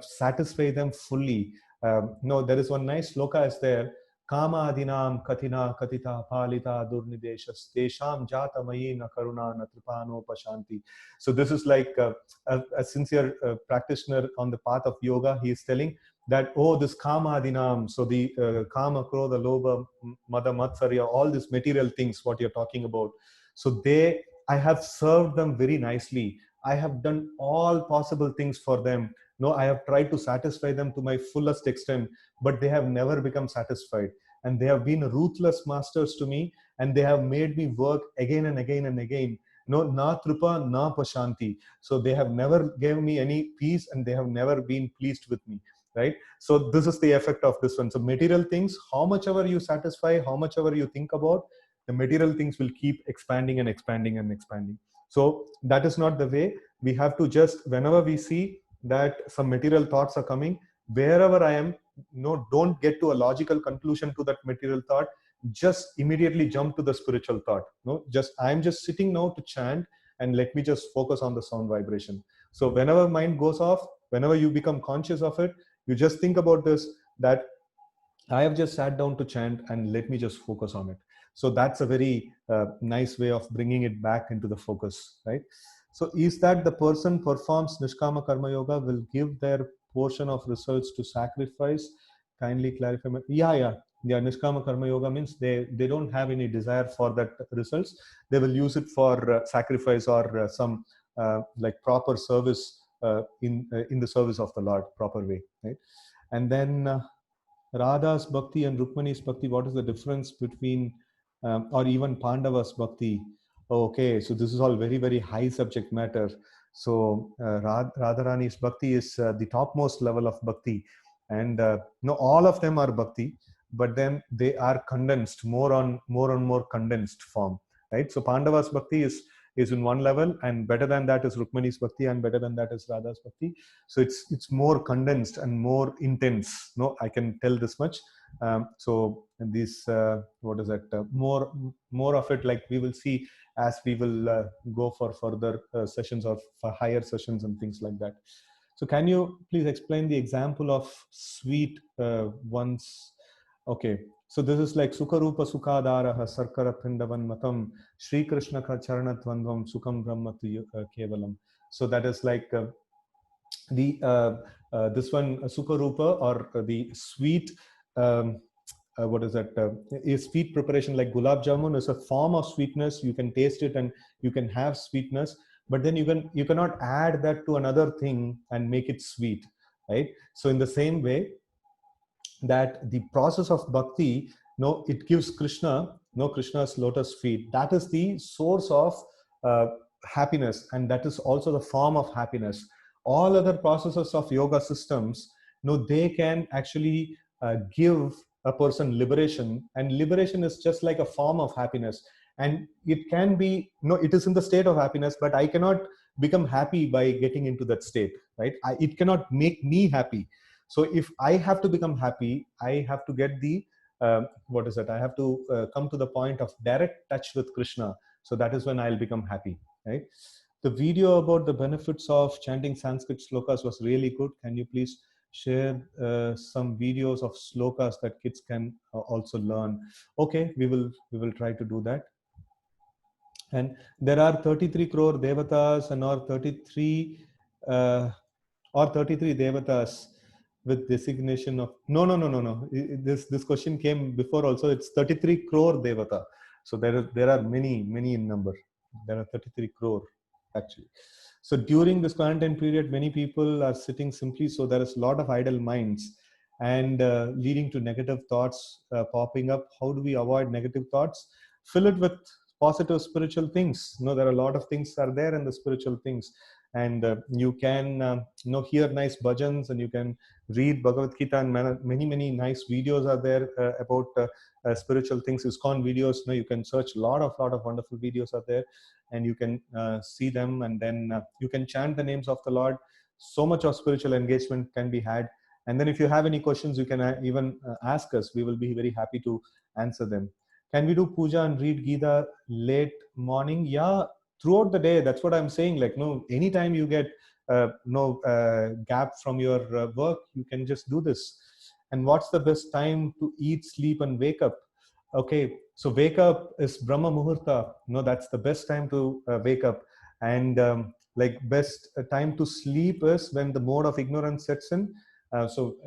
satisfy them fully. No, there is one nice sloka is there. Kama adinam kathina katita palita durnideshas desham jata mayina karuna natripano pashanti. So this is like a sincere practitioner on the path of yoga. He is telling that, this kama adinam, so the kama, krodha, lobha, mada, matsarya, all these material things, what you're talking about. So I have served them very nicely. I have done all possible things for them. No, I have tried to satisfy them to my fullest extent, but they have never become satisfied. And they have been ruthless masters to me, and they have made me work again and again and again. No, na trupa, na pashanti. So they have never given me any peace, and they have never been pleased with me, right? So this is the effect of this one. So material things, how much ever you satisfy, how much ever you think about, the material things will keep expanding and expanding and expanding. So that is not the way. We have to just, whenever we see that some material thoughts are coming, wherever I am, no, don't get to a logical conclusion to that material thought. Just immediately jump to the spiritual thought. No, just I'm just sitting now to chant, and let me just focus on the sound vibration. So whenever mind goes off, whenever you become conscious of it, you just think about this, that I have just sat down to chant, and let me just focus on it. So that's a very nice way of bringing it back into the focus, right? So is that the person performs Nishkama Karma Yoga will give their portion of results to sacrifice? Kindly clarify. Yeah. Nishkama Karma Yoga means they don't have any desire for that results. They will use it for sacrifice or some like proper service in the service of the Lord, proper way, right? And then Radha's Bhakti and Rukmani's Bhakti, what is the difference between, or even Pandava's Bhakti? Okay, so this is all very, very high subject matter. So Radharani's Bhakti is the topmost level of Bhakti. And no, all of them are Bhakti, but then they are condensed, more and more condensed form, right? So Pandava's Bhakti is in one level, and better than that is Rukmani's Bhakti, and better than that is Radha's Bhakti. So it's more condensed and more intense. No, I can tell this much. So this what is that? More of it, like we will see as we will go for further sessions or for higher sessions and things like that. So can you please explain the example of sweet ones? Okay, so this is like Sukarupa Sukadaraha Sarkara Pindavan Matam Shri Krishna Ka Charanatvanvam Sukam Brahmatu Kevalam. So that is like this one Sukarupa, or the sweet what is that? A sweet preparation like gulab jamun is a form of sweetness. You can taste it and you can have sweetness, but then you cannot add that to another thing and make it sweet, right? So in the same way, that the process of bhakti, no, it gives Krishna, no, Krishna's lotus feet. That is the source of happiness, and that is also the form of happiness. All other processes of yoga systems, no, they can actually give a person liberation, and liberation is just like a form of happiness. And it can be, no, it is in the state of happiness, but I cannot become happy by getting into that state, right? It cannot make me happy. So if I have to become happy, I have to get the, what is that? I have to come to the point of direct touch with Krishna. So that is when I'll become happy, right? The video about the benefits of chanting Sanskrit slokas was really good. Can you please share some videos of slokas that kids can also learn? Okay, we will try to do that. And there are 33 crore devatas and or 33 devatas with designation of no. This question came before also. It's 33 crore devata. So there are many in number. There are 33 crore actually. So during this quarantine period, many people are sitting simply. So there is a lot of idle minds and leading to negative thoughts popping up. How do we avoid negative thoughts? Fill it with positive spiritual things. There are a lot of things are there in the spiritual things, and you can hear nice bhajans, and you can read Bhagavad Gita, and many nice videos are there about spiritual things. ISKCON videos, you can search a lot of wonderful videos are there, and you can see them, and then you can chant the names of the Lord. So much of spiritual engagement can be had. And then if you have any questions, you can even ask us. We will be very happy to answer them. Can we do puja and read Gita late morning? Yeah, throughout the day. That's what I'm saying. Like, no, anytime you get gap from your work, you can just do this. And what's the best time to eat, sleep, and wake up? Okay, so wake up is Brahma Muhurta. That's the best time to wake up. And like best time to sleep is when the mode of ignorance sets in. So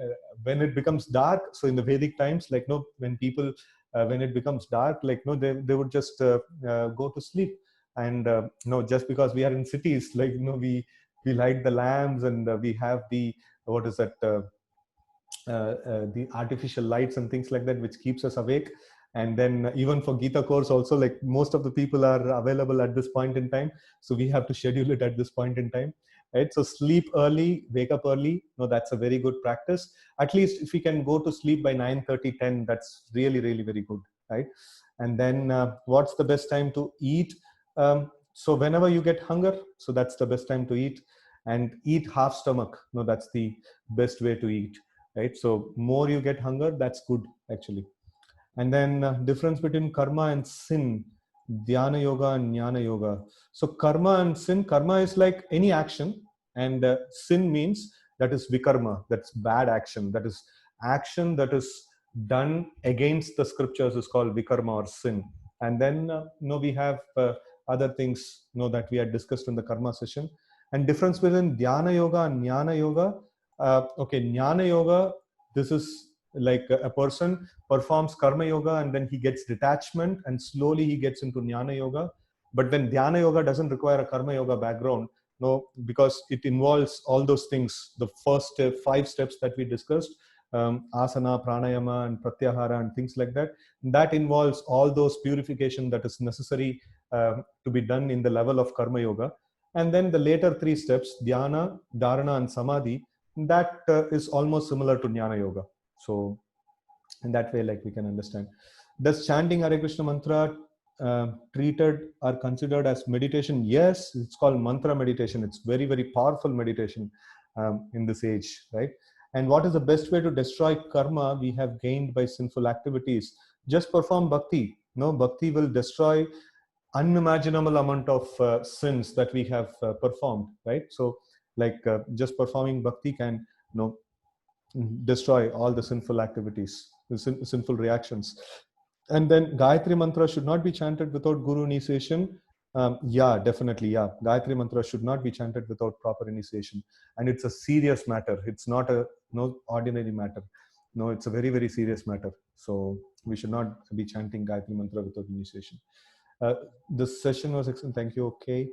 when it becomes dark, so in the Vedic times, like when people when it becomes dark, like they would just go to sleep. And just because we are in cities, like we light the lamps, and we have the, what is that, the artificial lights and things like that, which keeps us awake. And then even for Gita course also, like most of the people are available at this point in time, so we have to schedule it at this point in time, right? So sleep early, wake up early. No, that's a very good practice. At least if we can go to sleep by 9:30, 10, that's really, really very good, right? And then what's the best time to eat? So whenever you get hunger, so that's the best time to eat. And eat half stomach. No, that's the best way to eat, right? So more you get hunger, that's good actually. And then difference between karma and sin, dhyana yoga and jnana yoga. So karma and sin, karma is like any action, and sin means that is vikarma, that's bad action, that is action that is done against the scriptures is called vikarma or sin. And then we have other things that we had discussed in the karma session. And difference between dhyana yoga and jnana yoga. Okay, jnana yoga, this is like a person performs karma yoga and then he gets detachment and slowly he gets into jnana yoga. But then dhyana yoga doesn't require a karma yoga background, because it involves all those things, the first 5 steps that we discussed, asana, pranayama and pratyahara and things like that. That involves all those purification that is necessary to be done in the level of karma yoga. And then the later 3 steps, dhyana, dharana and samadhi, that is almost similar to jnana yoga. So in that way, like we can understand. Does chanting Hare Krishna mantra treated or considered as meditation? Yes, it's called mantra meditation. It's very, very powerful meditation in this age, right? And what is the best way to destroy karma we have gained by sinful activities? Just perform bhakti. Bhakti will destroy unimaginable amount of sins that we have performed, right? So like just performing bhakti can destroy all the sinful activities, the sinful reactions. And then Gayatri mantra should not be chanted without guru initiation. Yeah, definitely. Yeah, Gayatri mantra should not be chanted without proper initiation. And it's a serious matter. It's not a ordinary matter. No, it's a very, very serious matter. So we should not be chanting Gayatri mantra without initiation. This session was excellent. Thank you. Okay.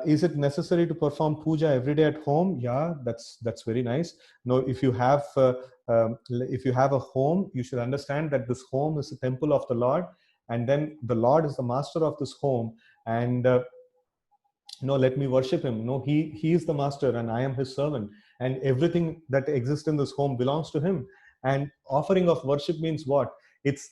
Is it necessary to perform puja every day at home? Yeah, that's very nice. No, if you have a home, you should understand that this home is a temple of the Lord, and then the Lord is the master of this home, and let me worship him. No, he is the master and I am his servant, and everything that exists in this home belongs to him. And offering of worship means what? It's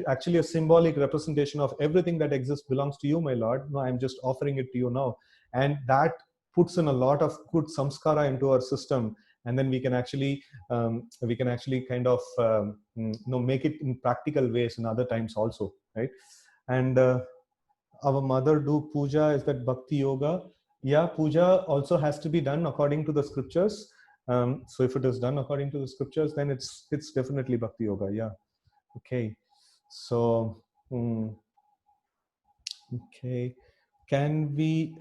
actually a symbolic representation of everything that exists belongs to you, my Lord. No, I'm just offering it to you now. And that puts in a lot of good samskara into our system. And then we can actually kind of make it in practical ways in other times also, right? And our mother do puja, is that bhakti yoga? Yeah, puja also has to be done according to the scriptures. So if it is done according to the scriptures, then it's definitely bhakti yoga. Yeah. Okay, so okay, can we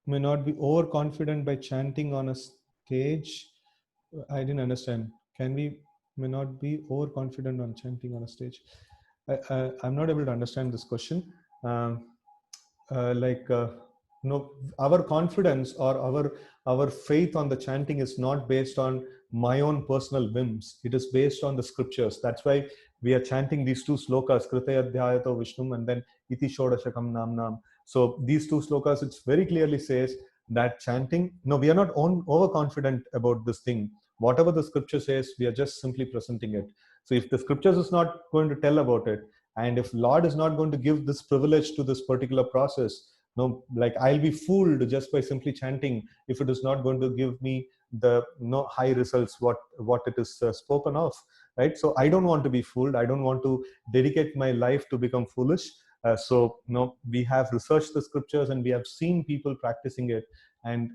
may not be overconfident by chanting on a stage? I didn't understand. Can we may not be overconfident on chanting on a stage? I'm not able to understand this question. Our confidence or our faith on the chanting is not based on my own personal whims. It is based on the scriptures. That's why we are chanting these 2 slokas, Kritayadhyayato Vishnum and then Iti Shodashakam Namnam. So these 2 slokas, it very clearly says that chanting, we are not overconfident about this thing. Whatever the scripture says, we are just simply presenting it. So if the scriptures is not going to tell about it, and if Lord is not going to give this privilege to this particular process, like I'll be fooled just by simply chanting if it is not going to give me the high results what it is spoken of, right? So I don't want to be fooled. I don't want to dedicate my life to become foolish. So we have researched the scriptures and we have seen people practicing it, and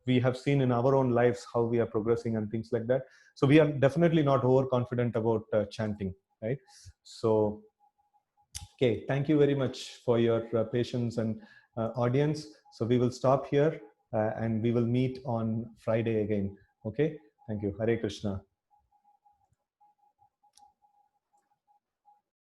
we have seen in our own lives how we are progressing and things like that. So we are definitely not overconfident about chanting, right? So okay, thank you very much for your patience and audience. So we will stop here and we will meet on Friday again. Okay, thank you. Hare Krishna.